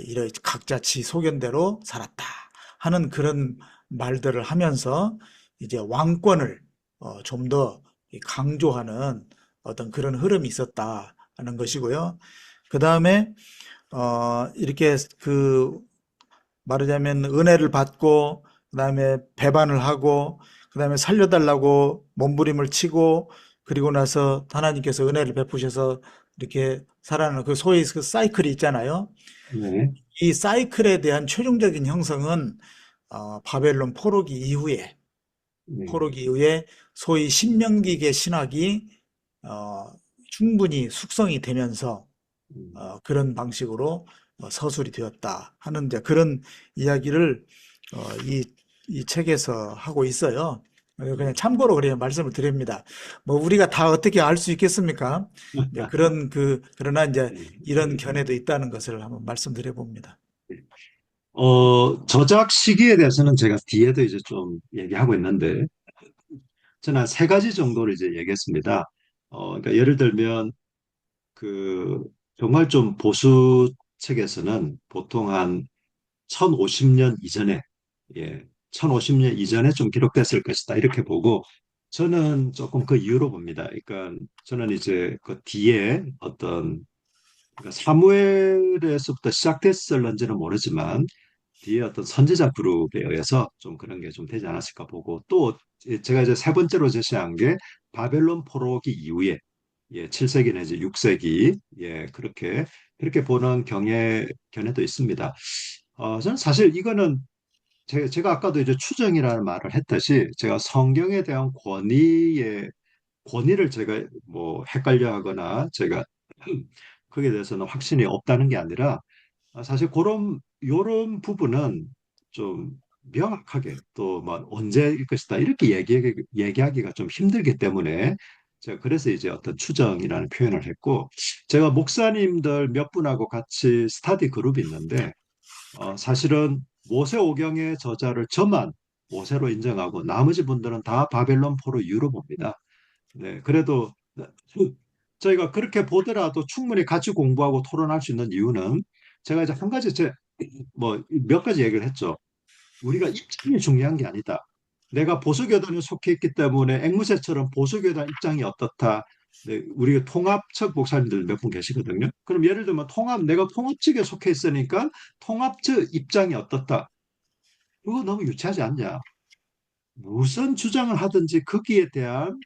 이런 각자 지 소견대로 살았다 하는 그런 말들을 하면서 이제 왕권을 좀 더 강조하는 어떤 그런 흐름이 있었다 하는 것이고요. 그 다음에 이렇게 말하자면 은혜를 받고 그다음에 배반을 하고 그다음에 살려달라고 몸부림을 치고 그리고 나서 하나님께서 은혜를 베푸셔서 이렇게 살아나는 그 소위 그 사이클이 있잖아요. 네. 이 사이클에 대한 최종적인 형성은 바벨론 네. 포로기 이후에 소위 신명기계 신학이 충분히 숙성이 되면서 음. 그런 방식으로 서술이 되었다 하는 이제 그런 이야기를 이 책에서 하고 있어요. 그냥 참고로 그냥 말씀을 드립니다. 뭐 우리가 다 어떻게 알 수 있겠습니까? 이제 그러나 이제 이런 견해도 있다는 것을 한번 말씀드려 봅니다. 저작 시기에 대해서는 제가 뒤에도 이제 좀 얘기하고 있는데, 저는 한 세 가지 정도를 이제 얘기했습니다. 그러니까 예를 들면, 그, 정말 좀 보수 책에서는 보통 한 1050년 이전에, 예, 1050년 이전에 좀 기록됐을 것이다. 이렇게 보고, 저는 조금 그 이유로 봅니다. 그러니까 저는 이제 그 뒤에 어떤, 그러니까 사무엘에서부터 시작됐을런지는 모르지만, 뒤에 어떤 선지자 그룹에 의해서 좀 그런 게 좀 되지 않았을까 보고 또 제가 이제 세 번째로 제시한 게 바벨론 포로기 이후에 7세기 내지 6세기 그렇게 보는 견해도 있습니다. 저는 사실 이거는 제가 아까도 이제 추정이라는 말을 했듯이 제가 성경에 대한 권위를 제가 뭐 헷갈려하거나 제가 거기에 대해서는 확신이 없다는 게 아니라 사실 그런 요런 부분은 좀 명확하게 또 뭐 언제일 것이다 이렇게 얘기하기가 좀 힘들기 때문에 제가 그래서 이제 어떤 추정이라는 표현을 했고 제가 목사님들 몇 분하고 같이 스터디 그룹이 있는데 사실은 모세오경의 저자를 저만 모세로 인정하고 나머지 분들은 다 바벨론 포로 이유로 봅니다. 네, 그래도 저희가 그렇게 보더라도 충분히 같이 공부하고 토론할 수 있는 이유는 제가 이제 한 가지 뭐 몇 가지 얘기를 했죠. 우리가 입장이 중요한 게 아니다. 내가 보수교단에 속해 있기 때문에 앵무새처럼 보수교단 입장이 어떻다. 네, 우리 통합측 목사님들 몇 분 계시거든요. 그럼 예를 들면 내가 통합 측에 속해 있으니까 통합 측 입장이 어떻다. 그거 너무 유치하지 않냐? 무슨 주장을 하든지 거기에 대한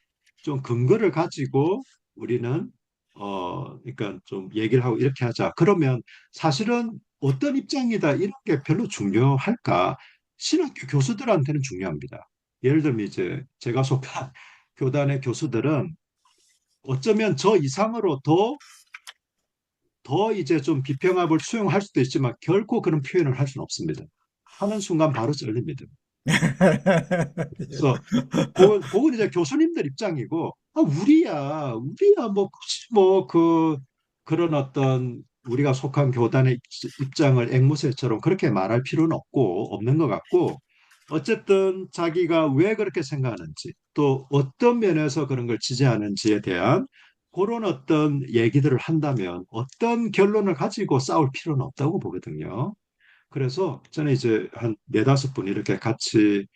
좀 근거를 가지고 우리는 그러니까 좀 얘기를 하고 이렇게 하자. 그러면 사실은 어떤 입장이다 이런 게 별로 중요할까? 신학교 교수들한테는 중요합니다. 예를 들면 이제 제가 속한 교단의 교수들은 어쩌면 저 이상으로 더 이제 좀 비평합을 수용할 수도 있지만 결코 그런 표현을 할 수는 없습니다. 하는 순간 바로 잘립니다. 그래서 그건 이제 교수님들 입장이고, 우리야, 뭐, 굳이 뭐, 그런 어떤 우리가 속한 교단의 입장을 앵무새처럼 그렇게 말할 필요는 없는 것 같고, 어쨌든 자기가 왜 그렇게 생각하는지, 또 어떤 면에서 그런 걸 지지하는지에 대한 그런 어떤 얘기들을 한다면 어떤 결론을 가지고 싸울 필요는 없다고 보거든요. 그래서 저는 이제 한 네다섯 분 이렇게 같이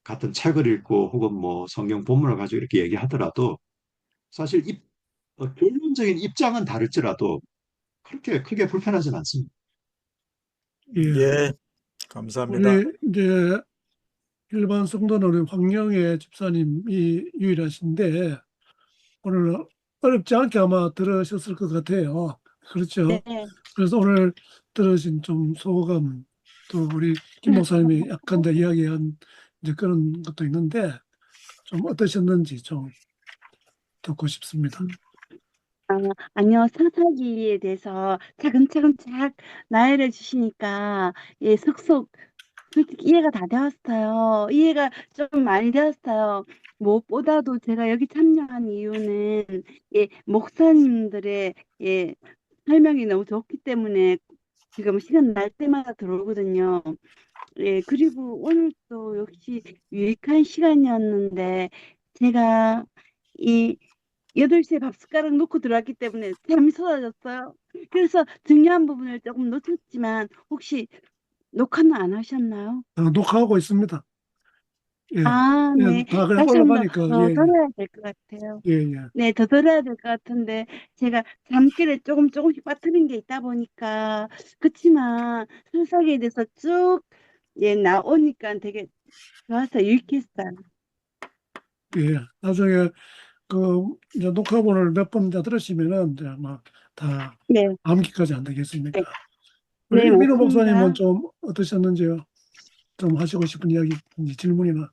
같은 책을 읽고 혹은 뭐 성경 본문을 가지고 이렇게 얘기하더라도 사실 결론적인 입장은 다를지라도 그렇게 크게 불편하진 않습니다. 예. 예, 감사합니다. 우리 이제 일반 성도는 우리 황영애 집사님이 유일하신데 오늘 어렵지 않게 아마 들으셨을 것 같아요. 그렇죠? 네. 그래서 오늘 들으신 좀 소감 또 우리 김 목사님이 약간 더 이야기한 이제 그런 것도 있는데 좀 어떠셨는지 좀 듣고 싶습니다. 아니요, 사사기에 대해서 차근차근 쫙 나열해 주시니까, 예, 솔직히 이해가 다 되었어요. 이해가 좀 많이 되었어요. 무엇보다도 제가 여기 참여한 이유는, 예, 목사님들의, 예, 설명이 너무 좋기 때문에 지금 시간 날 때마다 들어오거든요. 예, 그리고 오늘 또 역시 유익한 시간이었는데, 제가 이 8시에 밥 숟가락 놓고 들어왔기 때문에 잠이 쏟아졌어요. 그래서 중요한 부분을 조금 놓쳤지만 혹시 녹화는 안 하셨나요? 녹화하고 있습니다. 예, 아, 네. 다 그냥 다시 한번 올라가니까 더 들어야 될 것 같아요. 예. 네, 더 들어야 될 것 같은데 제가 잠결에 조금씩 빠뜨린 게 있다 보니까 그치만 순삭에 대해서 쭉 나오니까 되게 좋아서 유익했어요. 나중에 이제 녹화본을 몇 번 들으시면은 이제 아마 다 네, 암기까지 안 되겠습니까? 네, 우리 네, 이민호 맞습니다. 목사님은 좀 어떠셨는지요? 좀 하시고 싶은 이야기, 질문이나.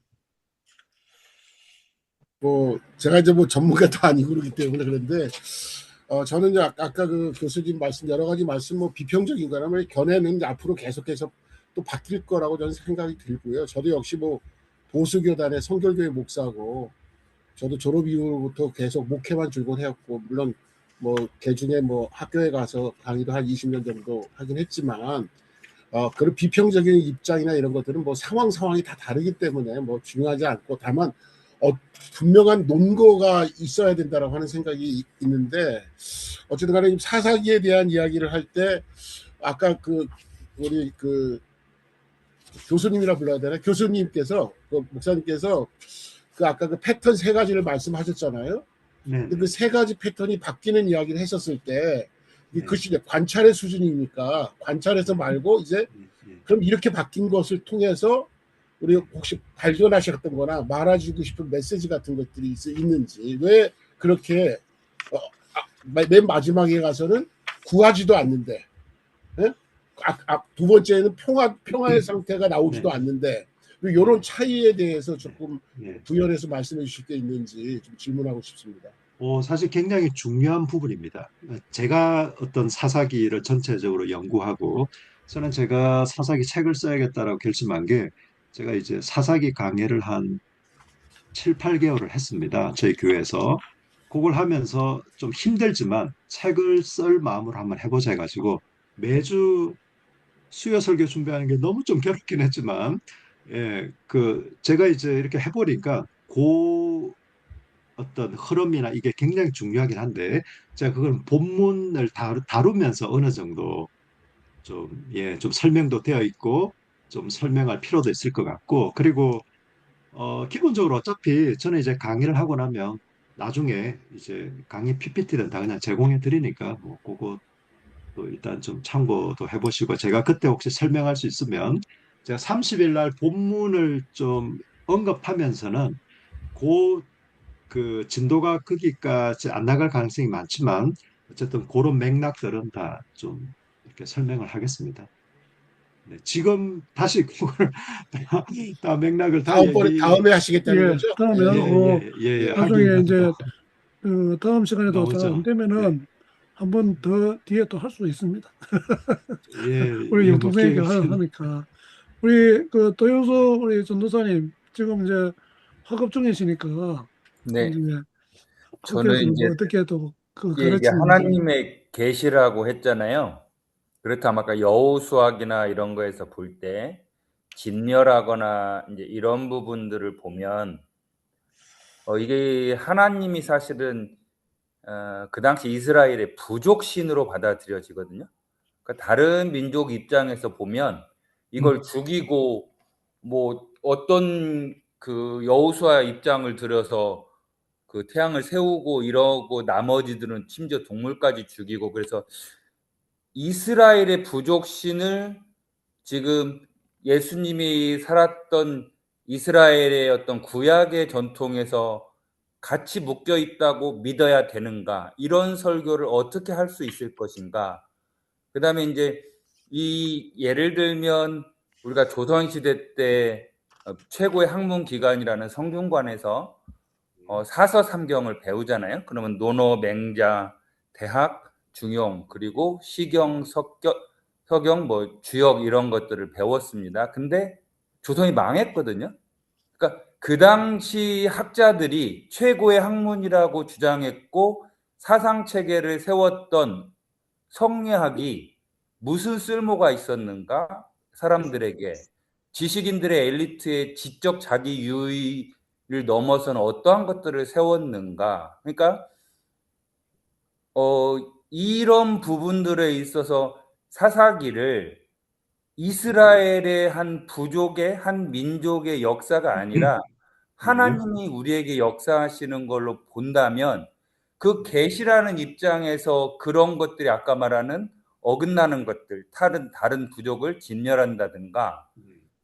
뭐 제가 이제 뭐 전문가도 아니고 그러기 때문에 그런데 저는 이제 아까 그 교수님 말씀 여러 가지 말씀 뭐 비평적인 거라면 견해는 이제 앞으로 계속해서 또 바뀔 거라고 저는 생각이 들고요. 저도 역시 뭐 보수교단의 성결교회 목사고 저도 졸업 이후부터 계속 목회만 줄곧 해왔고 물론 뭐 개중에 뭐 학교에 가서 강의도 한 20년 정도 하긴 했지만 그런 비평적인 입장이나 이런 것들은 뭐 상황이 다 다르기 때문에 뭐 중요하지 않고 다만 분명한 논거가 있어야 된다라고 하는 생각이 있는데 어쨌든 간에 사사기에 대한 이야기를 할 때 아까 우리 교수님이라 불러야 되나? 교수님께서 목사님께서 아까 패턴 세 가지를 말씀하셨잖아요. 네, 근데 그 세 가지 패턴이 바뀌는 이야기를 했었을 때 그것이 이제 관찰의 수준이니까 관찰해서 말고 이제 그럼 이렇게 바뀐 것을 통해서 우리 혹시 발견하셨던 거나 말해주고 싶은 메시지 같은 것들이 있는지 왜 그렇게 맨 마지막에 가서는 구하지도 않는데 두 번째는 평화의 상태가 나오지도 않는데 이런 차이에 대해서 조금 부연해서 말씀해 주실 게 있는지 좀 질문하고 싶습니다. 사실 굉장히 중요한 부분입니다. 제가 어떤 사사기를 전체적으로 연구하고 저는 제가 사사기 책을 써야겠다라고 결심한 게 제가 이제 사사기 강의를 한 7, 8개월을 했습니다. 저희 교회에서. 그걸 하면서 좀 힘들지만 책을 쓸 마음으로 한번 해보자 해가지고 매주 수요 설교 준비하는 게 너무 좀 괴롭긴 했지만 제가 이제 이렇게 해보니까 어떤 흐름이나 이게 굉장히 중요하긴 한데 제가 그걸 본문을 다루면서 어느 정도 좀 설명도 되어 있고 좀 설명할 필요도 있을 것 같고 그리고 기본적으로 어차피 저는 이제 강의를 하고 나면 나중에 이제 강의 PPT는 다 그냥 제공해 드리니까 뭐 그거 또 일단 좀 참고도 해보시고 제가 그때 혹시 설명할 수 있으면 제가 30일 날 본문을 좀 언급하면서는 그 진도가 거기까지 안 나갈 가능성이 많지만 어쨌든 그런 맥락들은 다 좀 이렇게 설명을 하겠습니다. 네, 지금 다시 그걸 다 맥락을 다 다음에 하시겠다는 거죠? 다음에 나중에 하긴 이제 또 다음 시간에도 잘 안 나오죠. 되면은 한 번 더 뒤에 또 할 수 있습니다. 우리 뭐 동생 얘기를 하니까 우리 도효수 우리 전도사님 지금 이제 학업 중이시니까 네, 이제 저는 학교에서 이제 뭐 어떻게 또 이게 가르치는지. 하나님의 계시라고 했잖아요. 그렇다면 아까 여호수아기나 이런 거에서 볼 때 진멸하거나 이제 이런 부분들을 보면 이게 하나님이 사실은 그 당시 이스라엘의 부족신으로 받아들여지거든요. 그러니까 다른 민족 입장에서 보면 이걸 죽이고 뭐 어떤 그 여호수아 입장을 들여서 그 태양을 세우고 이러고 나머지들은 심지어 동물까지 죽이고 그래서 이스라엘의 부족신을 지금 예수님이 살았던 이스라엘의 어떤 구약의 전통에서 같이 묶여 있다고 믿어야 되는가? 이런 설교를 어떻게 할 수 있을 것인가? 그다음에 이제 이 예를 들면 우리가 조선시대 때 최고의 학문 기관이라는 성균관에서 사서 삼경을 배우잖아요. 그러면 논어, 맹자, 대학, 중용 그리고 시경, 서경, 뭐 주역 이런 것들을 배웠습니다. 근데 조선이 망했거든요. 그러니까 그 당시 학자들이 최고의 학문이라고 주장했고 사상 체계를 세웠던 성리학이 무슨 쓸모가 있었는가? 사람들에게 지식인들의 엘리트의 지적 자기 유의를 넘어서는 어떠한 것들을 세웠는가? 그러니까 이런 부분들에 있어서 사사기를 이스라엘의 한 부족의 한 민족의 역사가 아니라 하나님이 우리에게 역사하시는 걸로 본다면 그 계시라는 입장에서 그런 것들이 아까 말하는 어긋나는 것들, 다른 부족을 진멸한다든가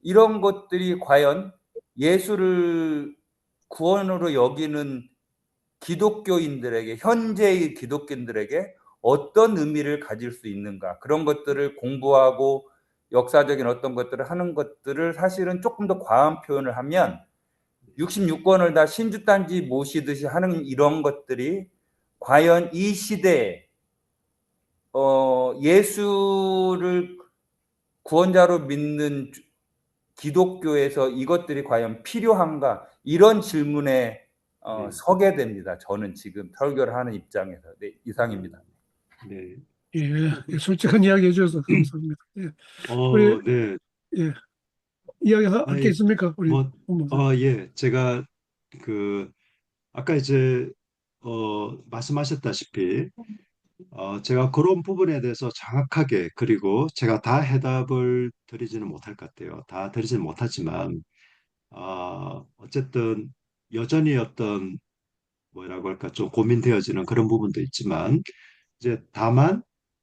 이런 것들이 과연 예수를 구원으로 여기는 기독교인들에게, 현재의 기독교인들에게 어떤 의미를 가질 수 있는가, 그런 것들을 공부하고 역사적인 어떤 것들을 하는 것들을 사실은 조금 더 과한 표현을 하면 66권을 다 신주단지 모시듯이 하는 이런 것들이 과연 이 시대에 예수를 구원자로 믿는 기독교에서 이것들이 과연 필요한가, 이런 질문에 네. 서게 됩니다. 저는 지금 설교를 하는 입장에서. 네, 이상입니다. 네. 예, 솔직한 이야기 해주셔서 감사합니다. 예, 우리, 네. 예, 이야기 할 게 아니, 있습니까? 우리 뭐, 본모사. 예. 제가 그 아까 이제 말씀하셨다시피 제가 그런 부분에 대해서 정확하게, 그리고 제가 다 해답을 드리지는 못할 것 같아요. 다 드리지는 못하지만 어쨌든 여전히 어떤 뭐라고 할까 좀 고민되어지는 그런 부분도 있지만, 이제 다만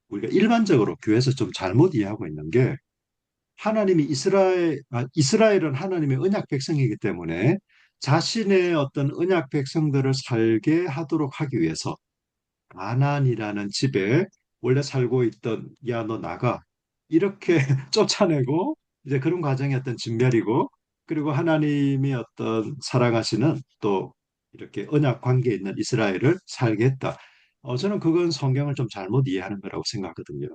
우리가 일반적으로 교회에서 좀 잘못 이해하고 있는 게, 하나님이 이스라엘은 하나님의 언약 백성이기 때문에 자신의 어떤 언약 백성들을 살게 하도록 하기 위해서 가나안이라는 집에 원래 살고 있던, 야 너 나가, 이렇게 쫓아내고, 이제 그런 과정이 어떤 진멸이고, 그리고 하나님이 어떤 사랑하시는 또 이렇게 언약 관계에 있는 이스라엘을 살게 했다. 저는 그건 성경을 좀 잘못 이해하는 거라고 생각하거든요.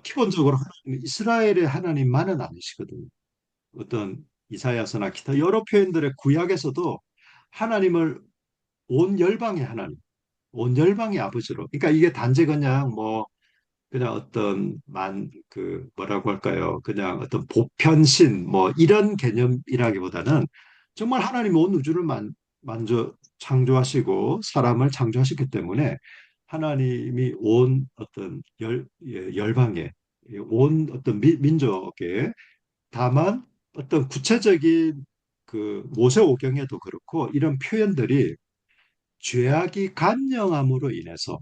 기본적으로 하나님은 이스라엘의 하나님만은 아니시거든요. 어떤 이사야서나 기타 여러 표현들의 구약에서도 하나님을 온 열방의 하나님, 온 열방의 아버지로. 그러니까 이게 단지 그냥 그냥 어떤 뭐라고 할까요? 그냥 어떤 보편신 이런 개념이라기보다는 정말 하나님이 온 우주를 만져 창조하시고 사람을 창조하셨기 때문에 하나님이 온 어떤 열방에, 온 어떤 민족에, 다만 어떤 구체적인 그 모세오경에도 그렇고 이런 표현들이 죄악이 간영함으로 인해서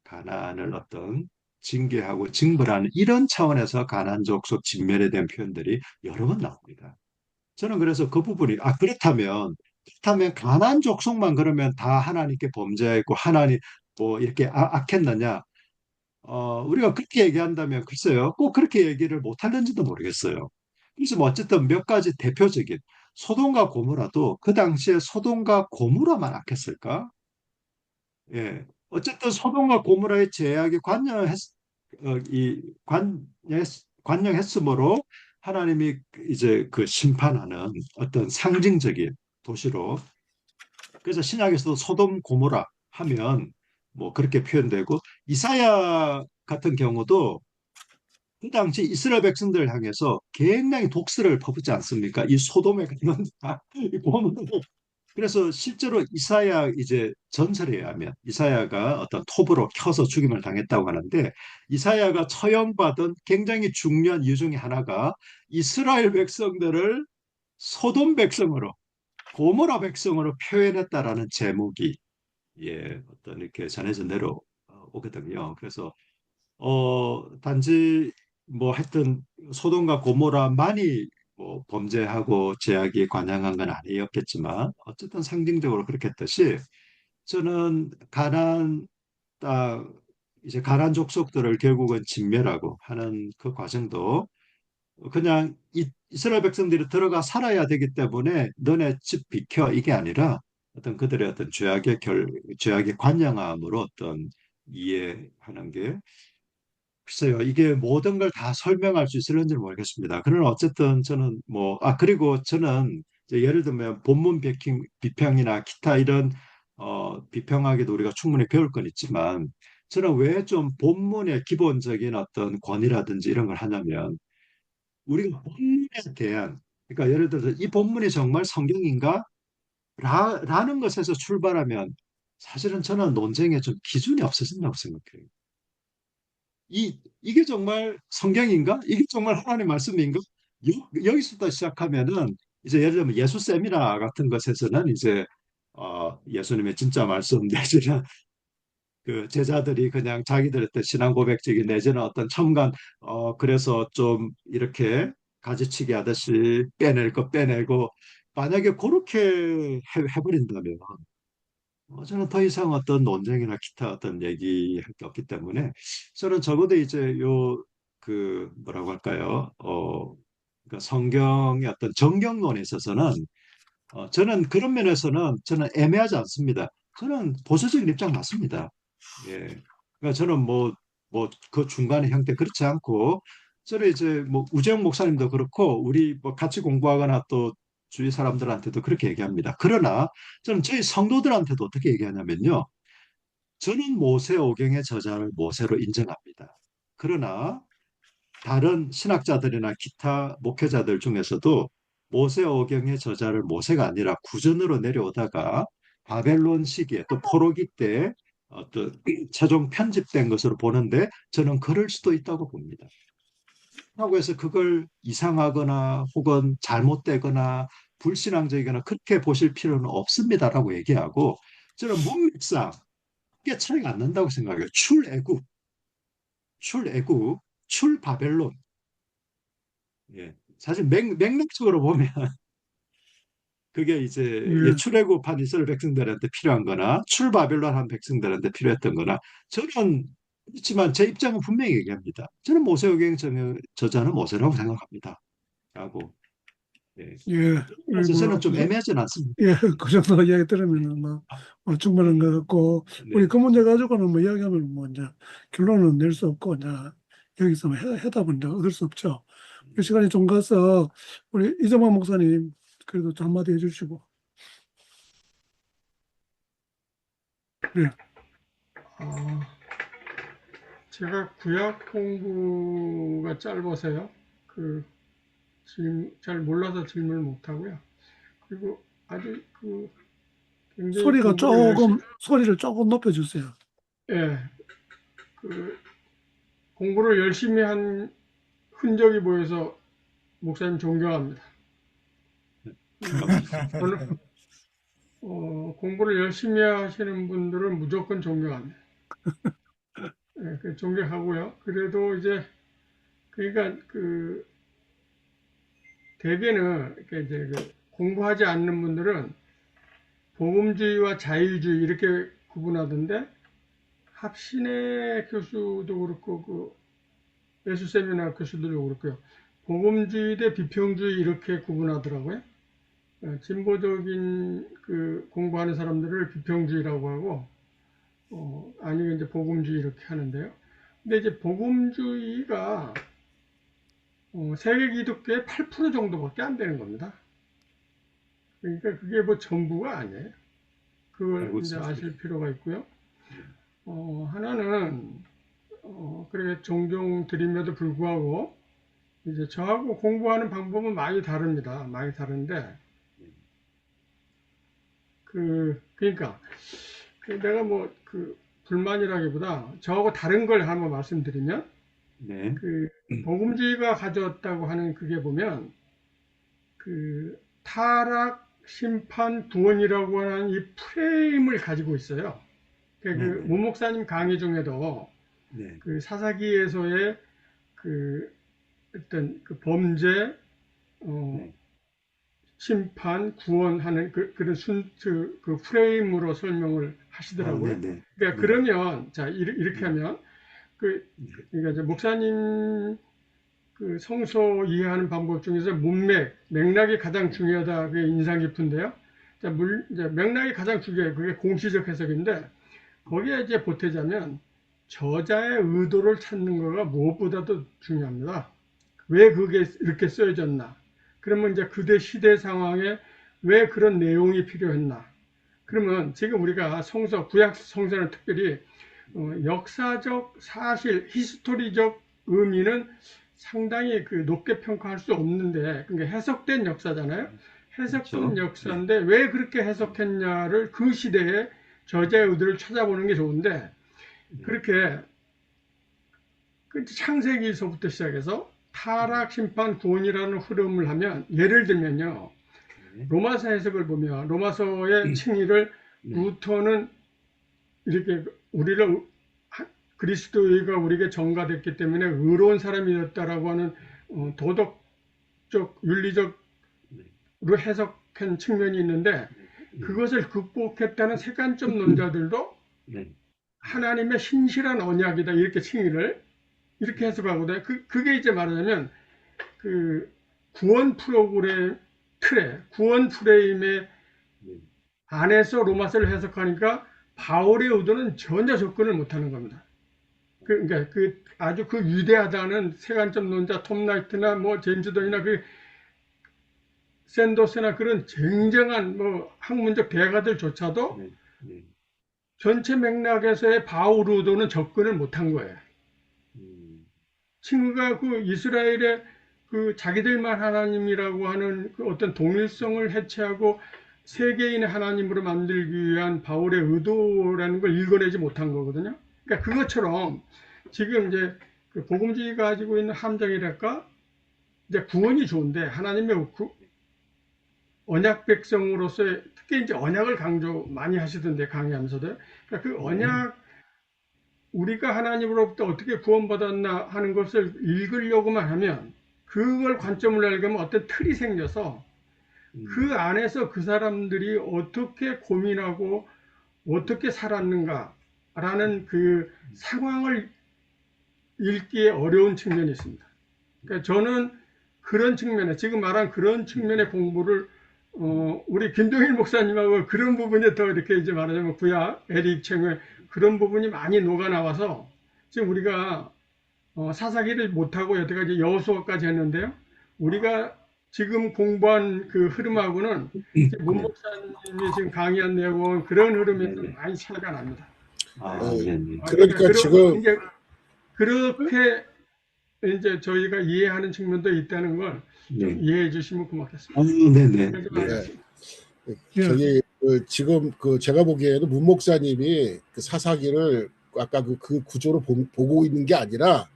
가나안을 어떤 징계하고 징벌하는 이런 차원에서 가나안 족속 진멸에 대한 표현들이 여러 번 나옵니다. 저는 그래서 그 부분이 그렇다면 가나안 족속만 그러면 다 하나님께 범죄했고 하나님 이렇게 악했느냐? 우리가 그렇게 얘기한다면 글쎄요, 꼭 그렇게 얘기를 못하는지도 모르겠어요. 그래서 어쨌든 몇 가지 대표적인 소돔과 고모라도 그 당시에 소돔과 고모라만 악했을까? 예. 어쨌든 소돔과 고모라의 제약이 관영했으므로 하나님이 이제 그 심판하는 어떤 상징적인 도시로, 그래서 신약에서도 소돔 고모라 하면 그렇게 표현되고, 이사야 같은 경우도 그 당시 이스라엘 백성들을 향해서 굉장히 독설을 퍼붓지 않습니까? 이 소돔에 가면 이 고모를. 그래서 실제로 이사야 이제 전설에 의하면 이사야가 어떤 톱으로 켜서 죽임을 당했다고 하는데, 이사야가 처형받은 굉장히 중요한 이유 중에 하나가 이스라엘 백성들을 소돔 백성으로, 고모라 백성으로 표현했다라는 제목이 어떤 이렇게 전해져 내려오거든요. 그래서 단지 하여튼 소돔과 고모라만이 범죄하고 죄악이 관영한 건 아니었겠지만 어쨌든 상징적으로 그렇게 했듯이, 저는 이제 가나안 족속들을 결국은 진멸하고 하는 그 과정도 그냥 이스라엘 백성들이 들어가 살아야 되기 때문에 너네 집 비켜, 이게 아니라 어떤 그들의 어떤 죄악의 관영함으로 어떤 이해하는 게, 글쎄요, 이게 모든 걸 다 설명할 수 있을는지는 모르겠습니다. 그러나 어쨌든 저는 그리고 저는 이제 예를 들면 본문 비평이나 기타 이런 비평하기도 우리가 충분히 배울 건 있지만, 저는 왜 좀 본문의 기본적인 어떤 권위라든지 이런 걸 하냐면, 우리가 본문에 대한, 그러니까 예를 들어서 이 본문이 정말 성경인가? 라는 것에서 출발하면 사실은 저는 논쟁에 좀 기준이 없어진다고 생각해요. 이게 정말 성경인가? 이게 정말 하나님의 말씀인가? 여기서부터 시작하면은 이제 예를 들면 예수 세미나 같은 것에서는 이제 예수님의 진짜 말씀 내지는 그 제자들이 그냥 자기들의 어떤 신앙 고백적인 내지는 어떤 첨간 그래서 좀 이렇게 가지치기 하듯이 빼낼 거 빼내고, 만약에 그렇게 해버린다면 저는 더 이상 어떤 논쟁이나 기타 어떤 얘기할 게 없기 때문에 저는 적어도 이제 그 뭐라고 할까요? 그러니까 성경의 어떤 정경론에 있어서는 저는 그런 면에서는 저는 애매하지 않습니다. 저는 보수적인 입장 맞습니다. 예. 그러니까 저는 뭐 그 중간의 형태 그렇지 않고 저는 이제 뭐 우재영 목사님도 그렇고 우리 뭐 같이 공부하거나 또 주위 사람들한테도 그렇게 얘기합니다. 그러나 저는 저희 성도들한테도 어떻게 얘기하냐면요. 저는 모세오경의 저자를 모세로 인정합니다. 그러나 다른 신학자들이나 기타 목회자들 중에서도 모세오경의 저자를 모세가 아니라 구전으로 내려오다가 바벨론 시기에 또 포로기 때 어떤 최종 편집된 것으로 보는데 저는 그럴 수도 있다고 봅니다. 그렇다고 해서 그걸 이상하거나 혹은 잘못되거나 불신앙적이거나 그렇게 보실 필요는 없습니다라고 얘기하고 저는 문맥상 크게 차이가 안 난다고 생각해요. 출애굽, 출바벨론. 예. 사실 맥락적으로 보면 그게 이제 예, 출애굽한 이스라엘 백성들한테 필요한 거나 출바벨론 한 백성들한테 필요했던 거나 저는 그렇지만 제 입장은 분명히 얘기합니다. 저는 모세오경 저자는 모세라고 생각합니다. 라고. 예. 예, 그래서 저는 뭐, 좀 애매하진 않습니다. 예, 그 정도 이야기 들으면은 뭐 충분한 것 같고, 우리 네. 그 문제 가지고는 뭐 이야기하면 뭐 이제 결론은 낼 수 없고, 이제 여기서 뭐 해답은 이제 얻을 수 없죠. 그 시간이 좀 가서 우리 이정만 목사님 그래도 좀 한마디 해주시고. 예, 아, 제가 구약 공부가 짧아서요. 잘 몰라서 질문을 못 하고요. 그리고 아주 굉장히 소리를 조금 높여주세요. 예, 그 공부를 열심히 한 흔적이 보여서 목사님 존경합니다. 저는 공부를 열심히 하시는 분들은 무조건 존경합니다. 예, 존경하고요. 그래도 이제 그러니까 대개는 이렇게 이제 공부하지 않는 분들은 복음주의와 자유주의 이렇게 구분하던데 합신의 교수도 그렇고 예수 세미나 교수들도 그렇고요. 복음주의 대 비평주의 이렇게 구분하더라고요. 진보적인 공부하는 사람들을 비평주의라고 하고 아니면 이제 복음주의 이렇게 하는데요. 근데 이제 복음주의가 세계 기독교의 8% 정도밖에 안 되는 겁니다. 그러니까 그게 뭐 전부가 아니에요. 그걸 알고 이제 있습니다. 아실 필요가 있고요. 하나는 그렇게 존경드림에도 불구하고 이제 저하고 공부하는 방법은 많이 다릅니다. 많이 다른데 그러니까 내가 뭐 불만이라기보다 저하고 다른 걸 한번 말씀드리면 네. 복음주의가 가져왔다고 하는 그게 보면 타락, 심판, 구원이라고 하는 이 프레임을 가지고 있어요. 네, 네. 모 목사님 강의 중에도 네. 사사기에서의 어떤 범죄, 네. 심판, 구원하는 그런 프레임으로 설명을 하시더라고요. 네, 네. 그러니까 네. 그러면 자 이렇게 하면 그러니까 이제 목사님 성서 이해하는 방법 중에서 맥락이 가장 중요하다. 그게 인상 깊은데요. 자, 이제 맥락이 가장 중요해요. 그게 공시적 해석인데 거기에 이제 보태자면 저자의 의도를 찾는 거가 무엇보다도 중요합니다. 왜 그게 이렇게 쓰여졌나? 그러면 이제 그대 시대 상황에 왜 그런 내용이 필요했나? 그러면 지금 우리가 구약 성서는 특별히 역사적 사실, 히스토리적 의미는 상당히 높게 평가할 수 없는데, 그러니까 해석된 역사잖아요. 해석된 그렇죠. 역사인데 왜 그렇게 해석했냐를 그 시대의 저자의 의도를 찾아보는 게 좋은데, 그렇게 창세기서부터 시작해서 타락, 심판, 구원이라는 흐름을 하면, 예를 들면요, 로마서 해석을 보면 로마서의 칭의를 루터는 이렇게 그리스도의가 우리에게 전가됐기 때문에 의로운 사람이 되었다라고 하는 도덕적, 윤리적으로 해석한 측면이 있는데, 그것을 극복했다는 색안점 논자들도 네. 하나님의 신실한 언약이다 이렇게 칭의를 이렇게 해석하거든요. 그게 이제 말하자면 그 구원 프로그램 틀에 구원 프레임의 안에서 로마서를 해석하니까 바울의 의도는 전혀 접근을 못하는 겁니다. 그러니까 아주 그 위대하다는 색안점 논자 톰 나이트나 뭐 제임스 don이나 그 샌더스나 그런 쟁쟁한 뭐 학문적 대가들조차도 네. 네. 전체 맥락에서의 바울 의도는 접근을 못한 거예요. 친구가 그 이스라엘의 그 자기들만 하나님이라고 하는 그 어떤 동일성을 해체하고 세계인의 하나님으로 만들기 위한 바울의 의도라는 걸 읽어내지 못한 거거든요. 그러니까 그것처럼 지금 이제 그 복음주의가 가지고 있는 함정이랄까, 이제 구원이 좋은데 하나님의 언약 백성으로서의 특히 이제 언약을 강조 많이 하시던데 강의하면서도 그러니까 그 언약 우리가 하나님으로부터 어떻게 구원받았나 하는 것을 읽으려고만 하면 그걸 관점을 알려면 어떤 틀이 생겨서 그 안에서 그 사람들이 어떻게 고민하고 어떻게 살았는가라는 그 상황을 읽기에 어려운 측면이 있습니다. 그러니까 저는 그런 측면에 지금 말한 그런 측면의 공부를 우리 김동일 목사님하고 그런 부분에 더 이렇게 이제 말하자면 구약 에릭 챙의 그런 부분이 많이 녹아 나와서 지금 우리가 사사기를 못하고 여태까지 여호수아까지 했는데요. 우리가 지금 공부한 그 흐름하고는 문 목사님이 지금 강의한 내용은 그런 흐름에서 많이 차이가 납니다. 네. 그러니까 지금 이제 그렇게 이제 저희가 이해하는 측면도 있다는 걸 좀 이해해 주시면 고맙겠습니다. 네네. 저기 지금 제가 보기에는 문 목사님이 그 사사기를 아까 그 구조로 보고 있는 게 아니라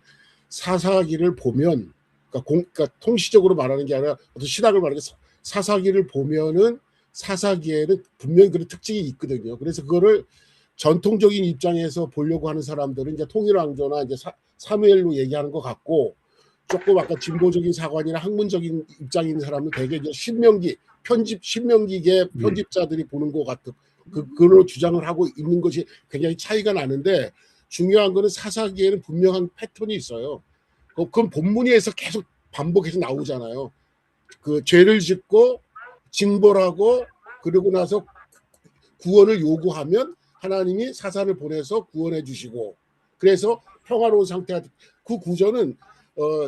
사사기를 보면 그러니까 통시적으로 말하는 게 아니라 어떤 신학을 말하는 게 사사기를 보면은 사사기에는 분명히 그런 특징이 있거든요. 그래서 그거를 전통적인 입장에서 보려고 하는 사람들은 이제 통일왕조나 이제 사무엘로 얘기하는 것 같고 조금 아까 진보적인 사관이나 학문적인 입장인 사람은 되게 이제 신명기계 편집자들이 보는 것 같은 그걸로 주장을 하고 있는 것이 굉장히 차이가 나는데 중요한 거는 사사기에는 분명한 패턴이 있어요. 그건 본문에서 계속 반복해서 나오잖아요. 그 죄를 짓고 징벌하고 그러고 나서 구원을 요구하면 하나님이 사사를 보내서 구원해 주시고 그래서 평화로운 상태가 그 구조는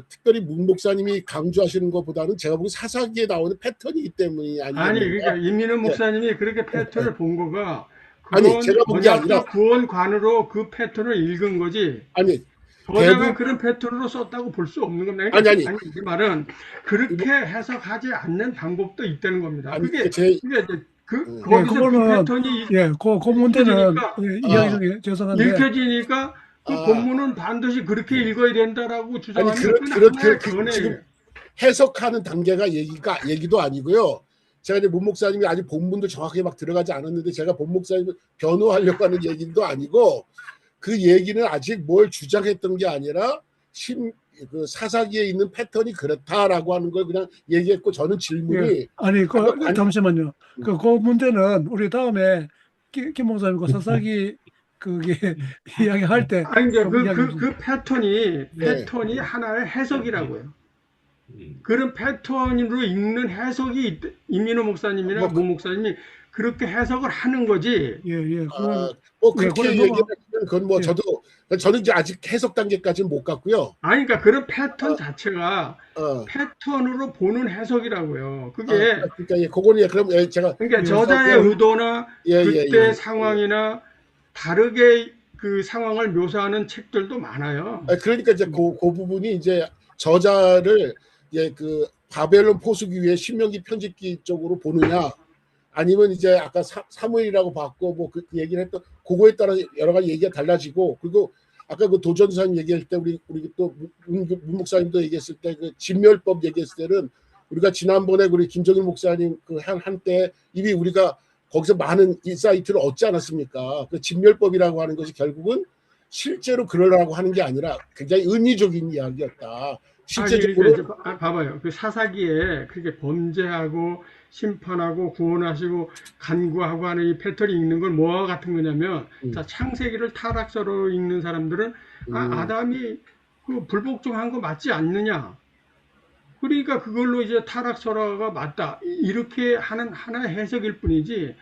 특별히 문 목사님이 강조하시는 것보다는 제가 보기 사사기에 나오는 패턴이기 때문이 아니겠는가. 아니 그러니까 이민우 목사님이 그렇게 패턴을 본 거가 아니 제가 본 게 아니라 구원관으로 그 패턴을 읽은 거지. 아니 저자가 그런 패턴으로 썼다고 볼 수 없는 겁니다. 아니 이 말은 그렇게 해석하지 않는 방법도 있다는 겁니다. 아니 그게 그게 거기서 그 패턴이 그 문제는 이야기 중에 죄송한데 읽혀지니까 그 본문은 반드시 그렇게 읽어야 된다라고 주장하는 그렇게 지금 해석하는 단계가 얘기도 아니고요. 제가 이제 문 목사님이 아직 본문도 정확하게 막 들어가지 않았는데 제가 본 목사님을 변호하려고 하는 얘기도 아니고 그 얘기는 아직 뭘 주장했던 게 아니라 그 사사기에 있는 패턴이 그렇다라고 하는 걸 그냥 얘기했고 저는 질문이 잠시만요. 그 문제는 우리 다음에 김 목사님 그 사사기 그게 이야기할 때 아니 그 패턴이 하나의 해석이라고요. 그런 패턴으로 읽는 해석이 이민호 목사님이나 문 목사님이 그렇게 해석을 하는 거지. 그렇게 얘기하면 그건 저는 이제 아직 해석 단계까지는 못 갔고요. 아니 그러니까 그런 패턴 자체가 패턴으로 보는 해석이라고요. 그게 그러니까 그거는 그럼 제가 그러니까 저자의 의도나 그때 상황이나 다르게 그 상황을 묘사하는 책들도 많아요. 그러니까 이제 그 부분이 이제 저자를 그 바벨론 포수기 위해 신명기 편집기 쪽으로 보느냐 아니면 이제 아까 사무엘이라고 봤고 뭐 그 얘기를 했던 그거에 따라 여러 가지 얘기가 달라지고 그리고 아까 그 도전사님 얘기할 때 우리 또 문 목사님도 얘기했을 때 그 진멸법 얘기했을 때는 우리가 지난번에 우리 김정일 목사님 그 한때 이미 우리가 거기서 많은 인사이트를 얻지 않았습니까? 그 진멸법이라고 하는 것이 결국은 실제로 그러라고 하는 게 아니라 굉장히 은유적인 이야기였다. 실제적으로 봐봐요. 그 사사기에 그렇게 범죄하고 심판하고 구원하시고 간구하고 하는 이 패턴이 읽는 건 뭐와 같은 거냐면, 자, 창세기를 타락서로 읽는 사람들은 아담이 그 불복종한 거 맞지 않느냐? 그러니까 그걸로 이제 타락설화가 맞다, 이렇게 하는 하나의 해석일 뿐이지,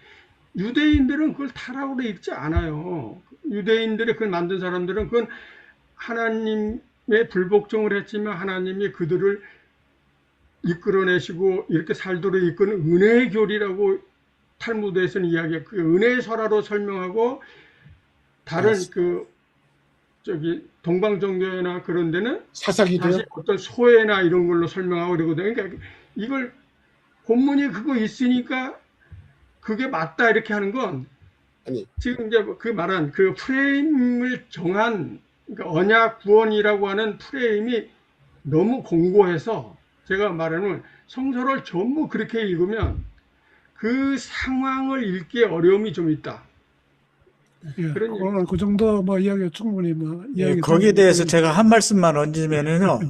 유대인들은 그걸 타락으로 읽지 않아요. 유대인들이 그걸 만든 사람들은 그건 하나님의 불복종을 했지만 하나님이 그들을 이끌어내시고 이렇게 살도록 이끄는 은혜의 교리라고 탈무드에서는 이야기해. 그 은혜의 설화로 설명하고, 다른 그 저기 동방정교회나 그런 데는 사사기도요? 다시 어떤 소회나 이런 걸로 설명하고 그러거든요. 그러니까 이걸 본문이 그거 있으니까 그게 맞다 이렇게 하는 건, 아니, 지금 이제 그 말한 그 프레임을 정한, 그러니까 언약 구원이라고 하는 프레임이 너무 공고해서, 제가 말하는 성서를 전부 그렇게 읽으면 그 상황을 읽기에 어려움이 좀 있다. 예, 그런 얘기. 오늘 그 정도 뭐 이야기가 충분히 뭐 예, 이야기 거기에 대해서 제가 한 말씀만 얹으면은요,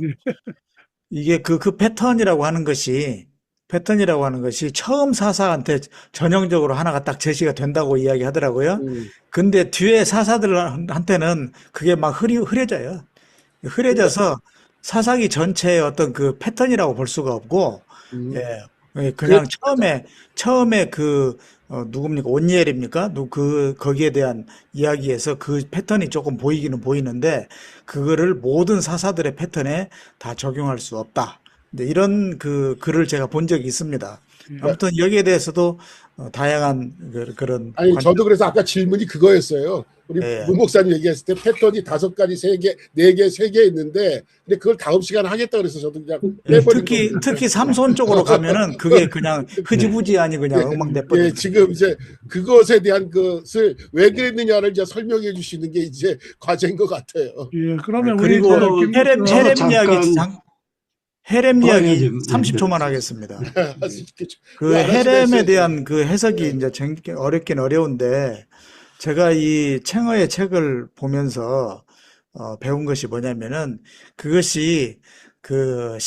이게 그 패턴이라고 하는 것이, 처음 사사한테 전형적으로 하나가 딱 제시가 된다고 이야기하더라고요. 근데 뒤에 사사들한테는 그게 막 흐려져요. 흐려져서 사사기 전체의 어떤 그 패턴이라고 볼 수가 없고, 예, 그냥 처음에 누굽니까? 온니엘입니까? 거기에 대한 이야기에서 그 패턴이 조금 보이기는 보이는데, 그거를 모든 사사들의 패턴에 다 적용할 수 없다. 근데 이런 그 글을 제가 본 적이 있습니다. 아무튼 여기에 대해서도 다양한 그런 아니, 관점. 저도 그래서 아까 질문이 그거였어요. 우리 예. 문 목사님 얘기했을 때 패턴이 5가지, 3개, 4개, 3개 있는데, 근데 그걸 다음 시간에 하겠다 그래서 저도 그냥 빼버린 겁니다. 특히 삼손 쪽으로 가면은 그게 그냥 흐지부지하니 그냥 엉망돼버리는 예, 지금 이제 그것에 대한 것을 왜 그랬느냐를 이제 설명해 주시는 게 이제 과제인 것 같아요. 예, 그러면 우리 그리고 저 헤렘 잠깐 이야기 헤렘 이야기 해야지. 30초만 하겠습니다. 그 뭐 안 하시겠어요? 헤렘에 대한 그 해석이 이제 어렵긴 어려운데, 제가 이 챙어의 책을 보면서 배운 것이 뭐냐면은, 그것이 그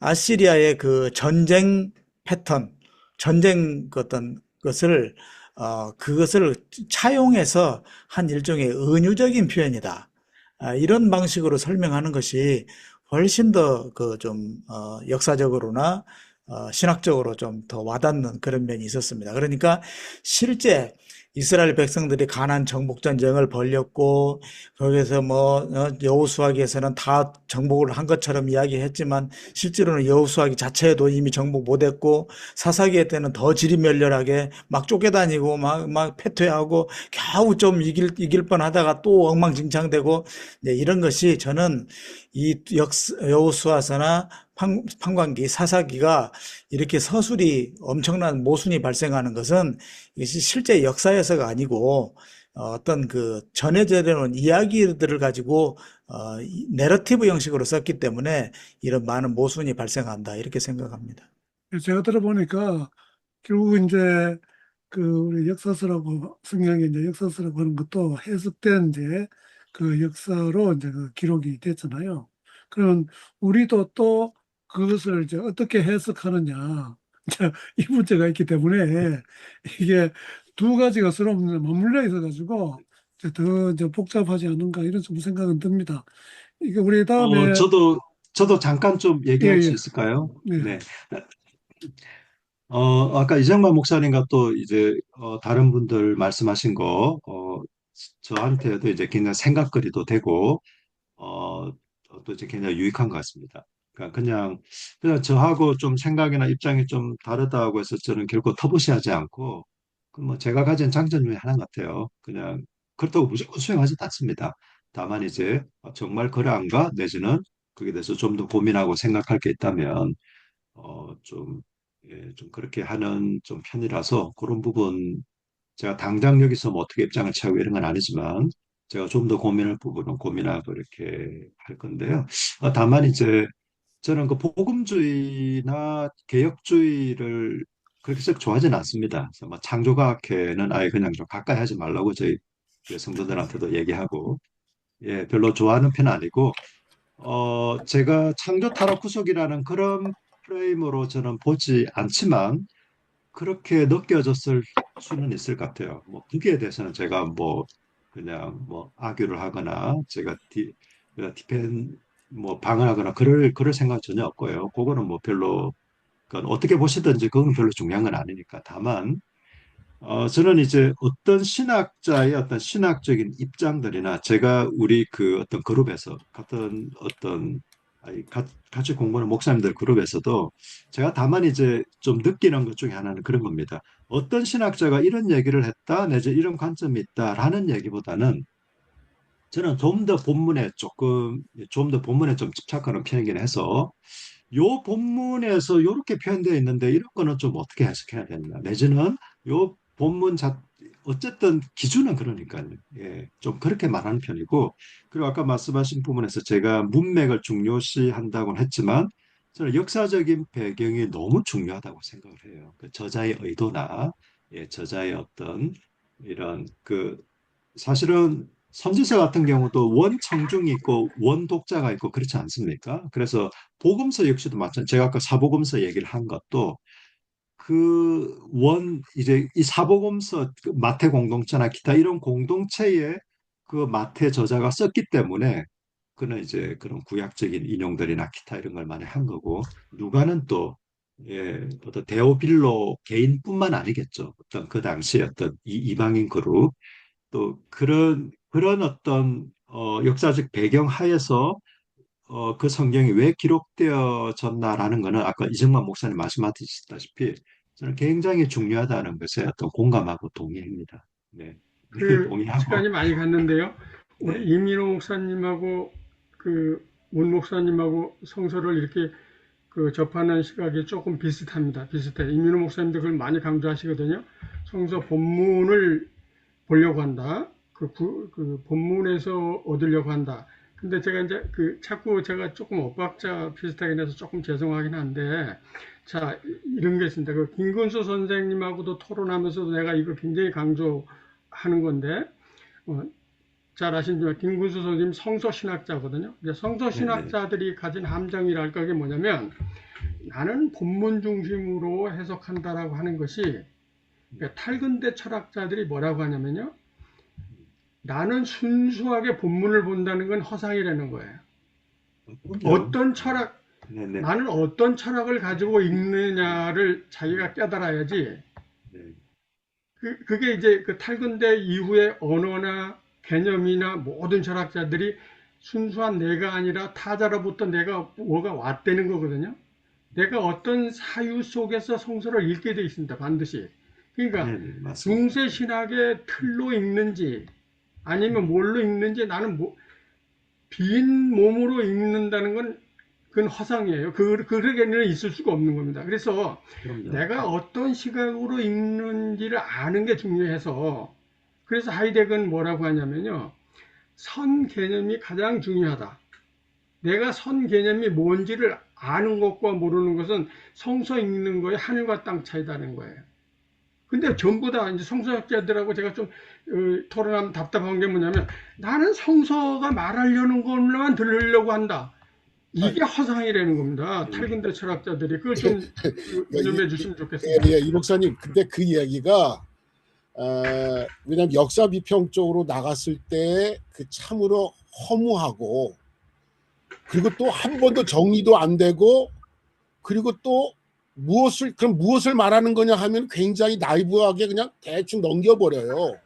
아시리아의 그 전쟁 패턴, 전쟁 어떤 것을 그것을 차용해서 한 일종의 은유적인 표현이다. 이런 방식으로 설명하는 것이 훨씬 더 그 좀 역사적으로나 신학적으로 좀 더 와닿는 그런 면이 있었습니다. 그러니까 실제 이스라엘 백성들이 가나안 정복 전쟁을 벌였고, 거기서 뭐 여호수아기에서는 다 정복을 한 것처럼 이야기했지만 실제로는 여호수아기 자체도 이미 정복 못했고, 사사기 때는 더 지리멸렬하게 막 쫓겨다니고 막 패퇴하고 겨우 좀 이길 뻔하다가 또 엉망진창되고, 네, 이런 것이 저는 이 여호수아서나 판관기, 사사기가 이렇게 서술이 엄청난 모순이 발생하는 것은 이것이 실제 역사에서가 아니고 어떤 그 전해져 온 이야기들을 가지고 내러티브 형식으로 썼기 때문에 이런 많은 모순이 발생한다, 이렇게 생각합니다. 제가 들어보니까 결국 이제 그 우리 역사서라고 성경에 이제 역사서라고 하는 것도 해석된 이제 그 역사로 이제 그 기록이 됐잖아요. 그럼 우리도 또 그것을 이제 어떻게 해석하느냐 이제 이 문제가 있기 때문에 이게 두 가지가 서로 맞물려 있어가지고 이제 더 이제 복잡하지 않은가 이런 좀 생각은 듭니다. 이게 우리 다음에 저도 잠깐 좀 얘기할 예, 수 예. 있을까요? 네. 네. 아까 이정만 목사님과 또 이제 다른 분들 말씀하신 거 저한테도 이제 굉장히 생각거리도 되고 어, 또 이제 굉장히 유익한 것 같습니다. 그러니까 그냥 저하고 좀 생각이나 입장이 좀 다르다고 해서 저는 결코 터부시하지 않고 그 뭐 제가 가진 장점 중에 하나 같아요. 그냥 그렇다고 무조건 수용하지 않습니다. 다만 이제 정말 그러한가 내지는 거기에 대해서 좀 더 고민하고 생각할 게 있다면 좀, 예, 좀 그렇게 하는 좀 편이라서 그런 부분 제가 당장 여기서 뭐 어떻게 입장을 취하고 이런 건 아니지만 제가 좀 더 고민할 부분은 고민하고 이렇게 할 건데요. 다만 이제 저는 그 복음주의나 개혁주의를 그렇게 썩 좋아하지는 않습니다. 그래서 뭐 창조과학회는 아예 그냥 좀 가까이 하지 말라고 저희 성도들한테도 얘기하고, 예, 별로 좋아하는 편은 아니고, 제가 창조 타락 구속이라는 그런 프레임으로 저는 보지 않지만 그렇게 느껴졌을 수는 있을 것 같아요. 뭐 거기에 대해서는 제가 뭐 그냥 뭐 악유를 하거나 제가 디펜 뭐 방어하거나 그럴 생각 전혀 없고요. 그거는 뭐 별로 그건 어떻게 보시든지 그건 별로 중요한 건 아니니까. 다만 저는 이제 어떤 신학자의 어떤 신학적인 입장들이나 제가 우리 그 어떤 그룹에서 같은 어떤 같이 공부하는 목사님들 그룹에서도 제가 다만 이제 좀 느끼는 것 중에 하나는 그런 겁니다. 어떤 신학자가 이런 얘기를 했다, 내지 이런 관점이 있다라는 얘기보다는 저는 좀 더 본문에 좀 집착하는 편이긴 해서 요 본문에서 이렇게 표현되어 있는데 이런 거는 좀 어떻게 해석해야 되나 내지는 요 본문 어쨌든 기준은 그러니까요. 예, 좀 그렇게 말하는 편이고 그리고 아까 말씀하신 부분에서 제가 문맥을 중요시한다고는 했지만 저는 역사적인 배경이 너무 중요하다고 생각을 해요. 그 저자의 의도나 저자의 어떤 이런 그 사실은 선지서 같은 경우도 원청중이 있고 원독자가 있고 그렇지 않습니까? 그래서 복음서 역시도 마찬가지. 제가 아까 사복음서 얘기를 한 것도 이제 이 사복음서 그 마태 공동체나 기타 이런 공동체에 그 마태 저자가 썼기 때문에 그는 이제 그런 구약적인 인용들이나 기타 이런 걸 많이 한 거고 누가는 또 어떤 데오빌로 개인뿐만 아니겠죠. 어떤 그 당시에 어떤 이방인 그룹 또 그런 어떤 역사적 배경 하에서 그 성경이 왜 기록되어졌나라는 거는 아까 이정만 목사님 말씀하셨다시피 저는 굉장히 중요하다는 것에 어떤 공감하고 동의합니다. 네, 네, 그 동의하고 시간이 많이 갔는데요. 우리 네, 이민호 목사님하고 그 문 목사님하고 성서를 이렇게 그 접하는 시각이 조금 비슷합니다. 비슷해. 이민호 목사님도 그걸 많이 강조하시거든요. 성서 본문을 보려고 한다. 그 본문에서 얻으려고 한다. 근데 제가 이제 자꾸 제가 조금 엇박자 비슷하긴 해서 조금 죄송하긴 한데, 자, 이런 게 있습니다. 그 김근수 선생님하고도 토론하면서도 내가 이거 굉장히 강조하는 건데, 어, 잘 아시지만 김근수 선생님 성서신학자거든요. 네, 네, 성서신학자들이 가진 함정이랄까 그게 뭐냐면 나는 본문 중심으로 해석한다라고 하는 것이 그러니까 탈근대 철학자들이 뭐라고 하냐면요. 나는 순수하게 본문을 본다는 건 허상이라는 거예요. 그럼요. 어떤 철학, 네, 네, 나는 어떤 철학을 가지고 읽느냐를 자기가 깨달아야지. 네, 그게 이제 그 탈근대 이후의 언어나 개념이나 모든 철학자들이 순수한 내가 아니라 타자로부터 내가 뭐가 왔다는 거거든요. 내가 어떤 사유 속에서 성서를 읽게 돼 있습니다. 반드시. 그러니까 네, 네, 맞습니다. 중세 신학의 틀로 읽는지 아니면 뭘로 읽는지 나는 빈 몸으로 읽는다는 건 그건 허상이에요. 그러게는 있을 수가 없는 겁니다. 그래서 그럼요. 내가 어떤 시각으로 읽는지를 아는 게 중요해서 그래서 하이데거는 뭐라고 하냐면요. 선 개념이 가장 중요하다. 내가 선 개념이 뭔지를 아는 것과 모르는 것은 성서 읽는 거에 하늘과 땅 차이다는 거예요. 근데 전부 다 이제 성서학자들하고 제가 좀 토론하면 답답한 게 뭐냐면 나는 성서가 말하려는 것만 들으려고 한다. 아니, 이게 허상이라는 겁니다. 네, 탈근대 철학자들이 그걸 좀 유념해 주시면 좋겠습니다. 이 목사님, 근데 그 이야기가 왜냐하면 역사 비평 쪽으로 나갔을 때 그 참으로 허무하고 그리고 또 한 번도 정리도 안 되고 그리고 또 무엇을 말하는 거냐 하면 굉장히 나이브하게 그냥 대충 넘겨버려요.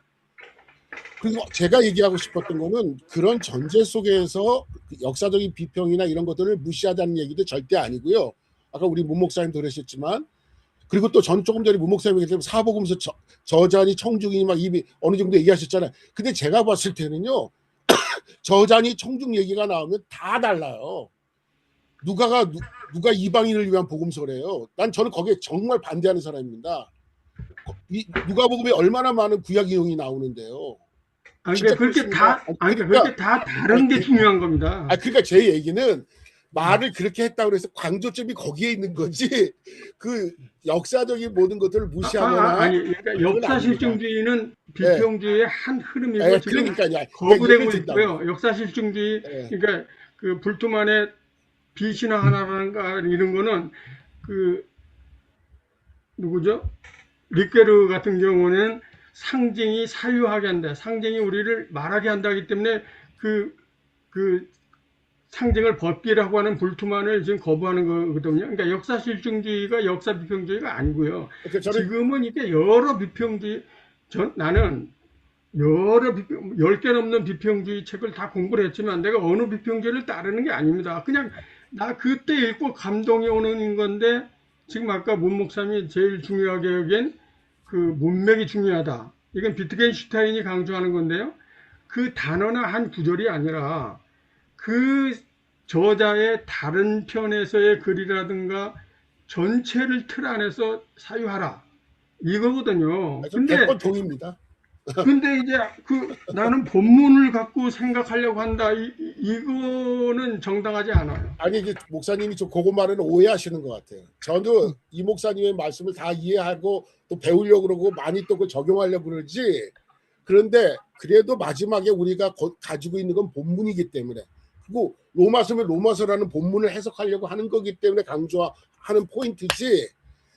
그리고 제가 얘기하고 싶었던 거는 그런 전제 속에서 역사적인 비평이나 이런 것들을 무시하다는 얘기도 절대 아니고요. 아까 우리 문 목사님도 그러셨지만 그리고 또 전 조금 전에 문 목사님이 얘기했지만 사복음서 저자니 청중이 막 이미 어느 정도 얘기하셨잖아요. 근데 제가 봤을 때는요. 저자니 청중 얘기가 나오면 다 달라요. 누가 이방인을 위한 복음서래요. 저는 거기에 정말 반대하는 사람입니다. 누가복음에 얼마나 많은 구약 이용이 나오는데요. 진짜 그렇습니다. 그렇게 다 다른 게 중요한 겁니다. 그러니까 제 얘기는 말을 그렇게 했다고 해서 강조점이 거기에 있는 거지 그 역사적인 모든 것들을 무시하거나 그러니까 역사실증주의는 비평주의의 한 흐름이고 지금 그러니까요. 거부되고 있고요. 역사실증주의 네. 그러니까 그 불투만의 비신화 하나라는가 이런 거는 그 누구죠? 리케르 같은 경우는 상징이 사유하게 한다. 상징이 우리를 말하게 한다기 때문에 그 상징을 벗기라고 하는 불투만을 지금 거부하는 거거든요. 그러니까 역사 실증주의가 역사 비평주의가 아니고요. 그러니까 저는 지금은 이게 여러 비평주의, 나는 여러 10개 넘는 비평주의 책을 다 공부를 했지만 내가 어느 비평주의를 따르는 게 아닙니다. 그냥 나 그때 읽고 감동이 오는 건데 지금 아까 문 목사님이 제일 중요하게 여긴 그 문맥이 중요하다. 이건 비트겐슈타인이 강조하는 건데요. 그 단어나 한 구절이 아니라 그 저자의 다른 편에서의 글이라든가 전체를 틀 안에서 사유하라. 이거거든요. 좀 100번 동의입니다. 근데 이제 나는 본문을 갖고 생각하려고 한다. 이거는 정당하지 않아요. 아니 이제 목사님이 좀 그거 말은 오해하시는 것 같아요. 저도 이 목사님의 말씀을 다 이해하고 또 배우려고 그러고 많이 또 그걸 적용하려고 그러지. 그런데 그래도 마지막에 우리가 가지고 있는 건 본문이기 때문에, 그리고 로마서면 로마서라는 본문을 해석하려고 하는 거기 때문에 강조하는 포인트지,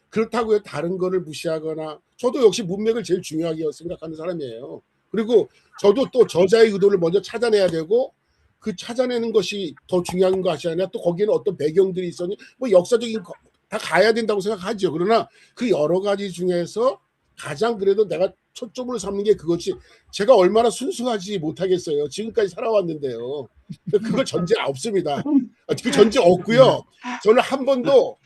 그렇다고 해서 다른 거를 무시하거나, 저도 역시 문맥을 제일 중요하게 생각하는 사람이에요. 그리고 저도 또 저자의 의도를 먼저 찾아내야 되고, 그 찾아내는 것이 더 중요한 것이 아니라 또 거기에는 어떤 배경들이 있었니, 뭐 역사적인 거 다 가야 된다고 생각하죠. 그러나 그 여러 가지 중에서 가장 그래도 내가 초점을 삼는 게 그것이, 제가 얼마나 순수하지 못하겠어요. 지금까지 살아왔는데요. 그거 전제 없습니다. 그 전제 없고요. 저는 한 번도,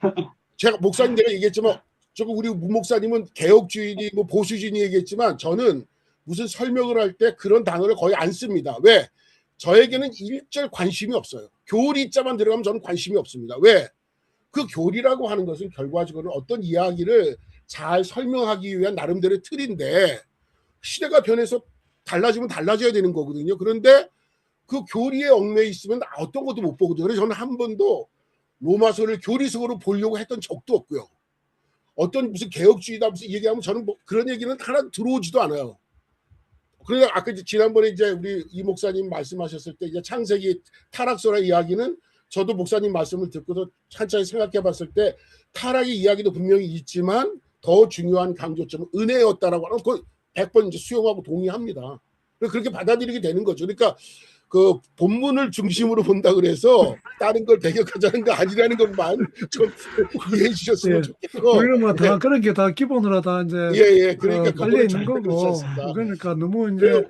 제가 목사님 내가 얘기했지만 조금 우리 문 목사님은 개혁주의니 뭐 보수주의니 얘기했지만 저는 무슨 설명을 할 때 그런 단어를 거의 안 씁니다. 왜? 저에게는 일절 관심이 없어요. 교리자만 들어가면 저는 관심이 없습니다. 왜? 그 교리라고 하는 것은 결과적으로 어떤 이야기를 잘 설명하기 위한 나름대로의 틀인데, 시대가 변해서 달라지면 달라져야 되는 거거든요. 그런데 그 교리에 얽매여 있으면 어떤 것도 못 보거든요. 그래서 저는 한 번도 로마서를 교리식으로 보려고 했던 적도 없고요. 어떤 무슨 개혁주의다 무슨 얘기하면 저는 뭐 그런 얘기는 하나 들어오지도 않아요. 그러니까 아까 지난번에 이제 우리 이 목사님 말씀하셨을 때 이제 창세기 타락설의 이야기는 저도 목사님 말씀을 듣고서 천천히 생각해 봤을 때 타락의 이야기도 분명히 있지만 더 중요한 강조점은 은혜였다라고 하는 거 100번 이제 수용하고 동의합니다. 그렇게 받아들이게 되는 거죠. 그러니까 그 본문을 중심으로 본다 그래서 다른 걸 배격하자는 거 아니라는 것만 좀 이해해 주셨으면 좋겠고. 우리는 뭐 다 그런 게 다 기본으로 다 이제 예, 그러니까 깔려 그거는 있는 절대 그렇지 거고, 않습니다. 그러니까 너무 이제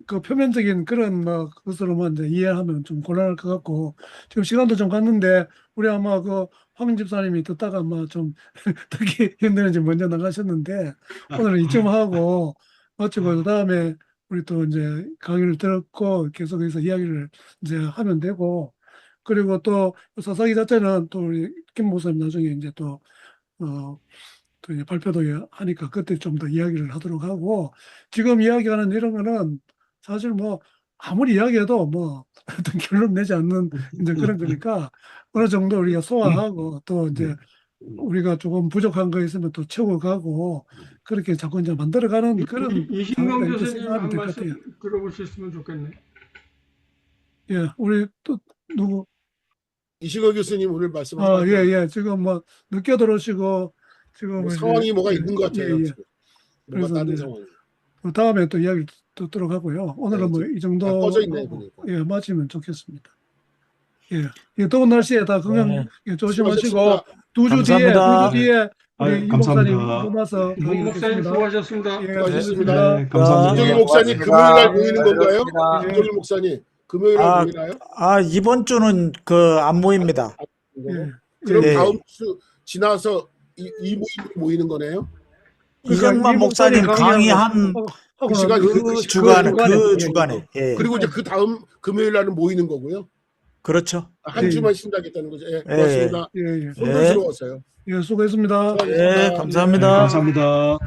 그 표면적인 그런 뭐 것으로만 이제 이해하면 좀 곤란할 것 같고, 지금 시간도 좀 갔는데 우리 아마 그 황 집사님이 듣다가 아마 좀 듣기 힘드는지 먼저 나가셨는데 오늘은 이쯤 하고 마치고 그다음에 우리 또 이제 강의를 듣고 계속해서 이야기를 이제 하면 되고, 그리고 또 사사기 자체는 또 우리 김 목사님 나중에 이제 또 이제 발표도 하니까 그때 좀 더 이야기를 하도록 하고, 지금 이야기하는 이런 거는 사실 뭐 아무리 이야기해도 뭐 어떤 결론 내지 않는 이제 그런 거니까 어느 정도 우리가 소화하고 또 이제 우리가 조금 부족한 거 있으면 또 채워가고 그렇게 자꾸 이제 만들어가는 그런 이신경 장르가 이렇게 교수님 생각하면 한 될 것 같아요. 말씀 들어보셨으면 좋겠네. 예, 우리 또 누구? 이시거 교수님 오늘 말씀하신 예. 지금 뭐 늦게 들어오시고 지금 뭐 이제 상황이 뭐가 있는 것 같아요. 예. 지금. 뭐가 그래서 다른 이제 상황이. 그 다음에 또 이야기를 듣도록 하고요. 오늘은 네, 뭐 이 정도 다 꺼져 있네요, 보니까. 예, 마치면 좋겠습니다. 예, 더운 날씨에 다 건강 네. 예, 조심하시고 수고하셨습니다. 두 주 감사합니다. 뒤에 우리 아유, 이 감사합니다. 목사님 모아서 문 강의 목사님 듣겠습니다. 수고하셨습니다. 예, 수고하셨습니다. 네, 감사합니다. 김정일 네, 목사님 고맙습니다. 금요일 날 모이는 건가요? 고맙습니다. 김정일 목사님 금요일 날 아, 모이나요? 이번 주는 안 모입니다. 예. 그럼 네. 다음 주 지나서 이 모이는 거네요? 이정만 이 목사님 강의한 하고 그 시간 나서 그 예, 주간에. 예. 그리고 이제 그 다음 금요일 날은 모이는 거고요. 그렇죠. 한 예. 주만 쉰다겠다는 거죠. 예, 고맙습니다. 예. 손들스러워서요. 예, 수고했습니다. 예, 감사합니다. 네, 감사합니다.